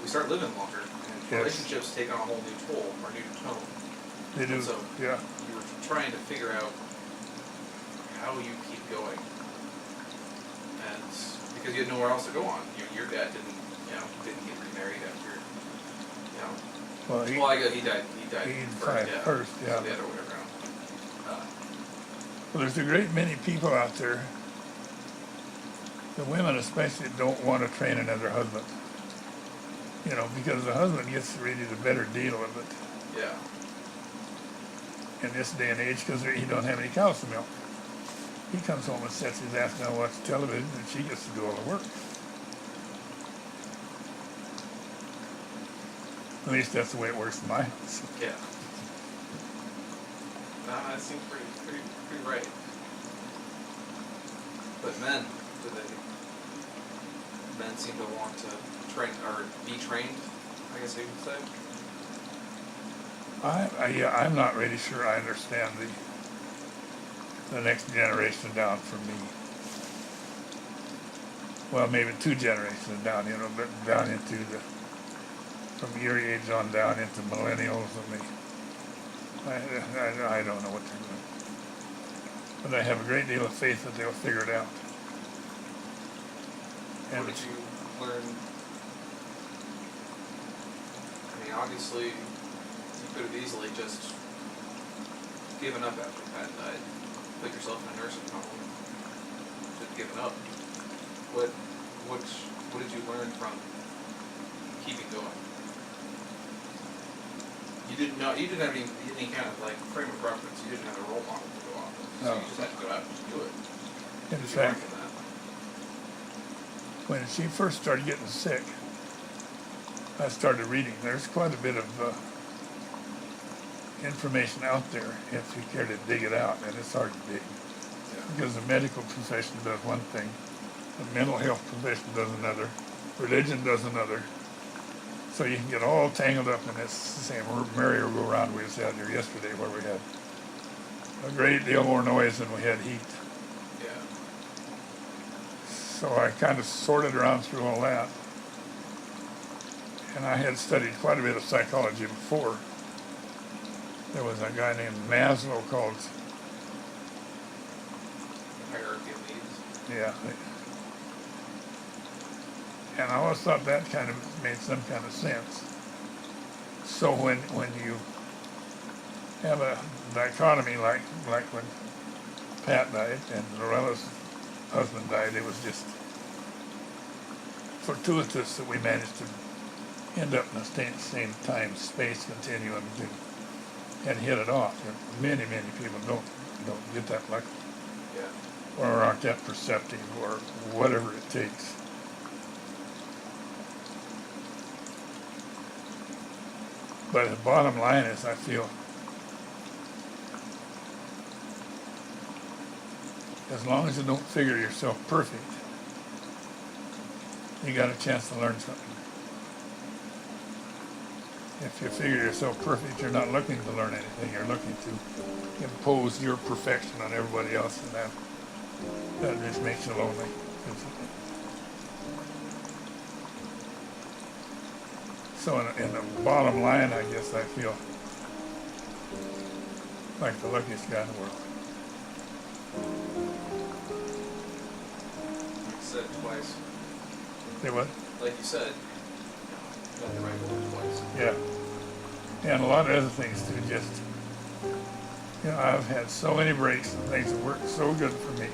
we start living longer, and Yes. relationships take on a whole new toll, or new tone. They do, So yeah. you were trying to figure out how you keep going, and because you had nowhere else to go on. Your dad didn't get remarried after, Well, he died. He died first, yeah. So the other way around. Well, there's a great many people out there, the women especially, don't want to train another husband. Because the husband gets really the better deal of it Yeah. in this day and age because he don't have any cows to milk. He comes home and sets his ass down and watches television, and she gets to do all the work. At least that's the way it works in my house. Yeah. That seems pretty right. But men seem to want to train or be trained, I guess you could say. I'm not really sure I understand the next generation down from me. Well, maybe 2 generations down, but down into from your age on down into millennials and I don't know what they're doing. But I have a great deal of faith that they'll figure it out. What did you learn? Obviously, you could have easily just given up after Pat died, put yourself in a nursing home, just given up. What did you learn from keeping going? You didn't have any kind of like frame of reference. You didn't have a role model to go off of. So No. you just had to go out and just do it. In You fact, learned from that. when she first started getting sick, I started reading. There's quite a bit of information out there if you care to dig it out, and it's hard to dig. Yeah. Because the medical profession does one thing, the mental health profession does another, religion does another. So you can get all tangled up in this same merry-go-round we was out here yesterday where we had a great deal more noise than we had heat. Yeah. So I kind of sorted around through all that. And I had studied quite a bit of psychology before. There was a guy named Maslow called, Hierarchy of needs. yeah. And I always thought that kind of made some kind of sense. So when you have a dichotomy like when Pat died and Lorella's husband died, it was just fortuitous that we managed to end up in the same time space continuum and hit it off. Many people don't get that lucky, Yeah. or aren't that perceptive, or whatever it takes. But the bottom line is, I feel, as long as you don't figure yourself perfect, you got a chance to learn something. If you figure yourself perfect, you're not looking to learn anything. You're looking to impose your perfection on everybody else, and that just makes you lonely. So in the bottom line, I guess I feel like the luckiest guy in the world. Like you said twice. Say what? Like you said, got the right one twice. Yeah. And a lot of other things too, just, you know, I've had so many breaks and things that worked so good for me.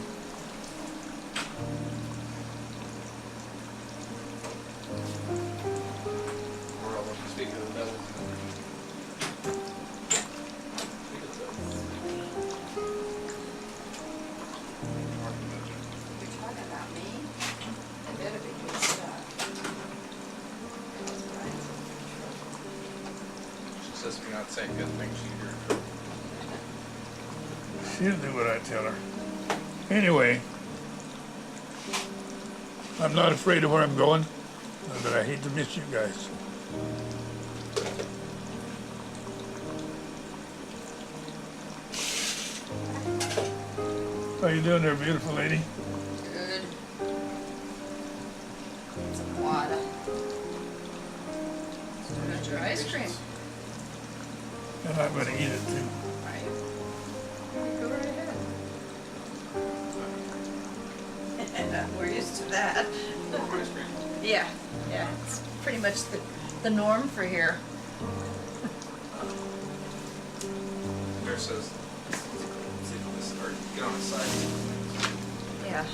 Or I'll speak of the devil. Speak of the devil. You're talking about me? It better be good stuff. She says if you're not saying good things, you're in trouble. She'll do what I tell her. Anyway, I'm not afraid of where I'm going, but I hate to miss you guys. How you doing there, beautiful lady? Good. Some water. Got your ice cream. And I'm gonna eat it too. Right. Go right ahead. We're used to that. More ice cream. Yeah, yeah, it's pretty much the norm for here. Nurse says, or get on the side. Yeah.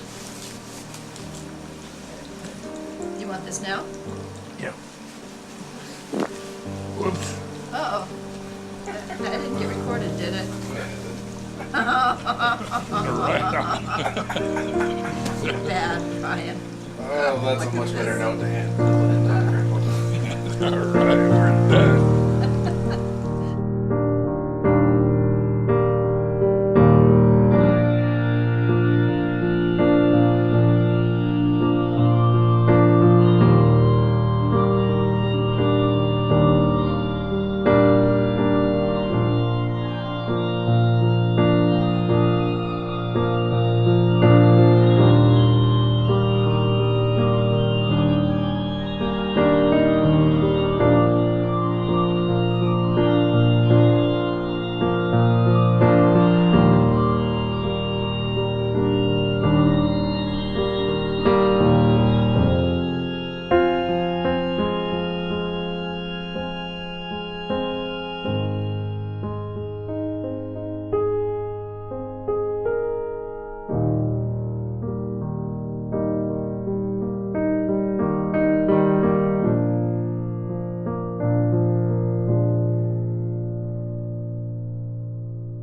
You want this now? Yeah. Whoops. Uh-oh. That didn't get recorded, did it? Right. Bad, Brian. Oh, that's a much better note to hand. All right, we're done.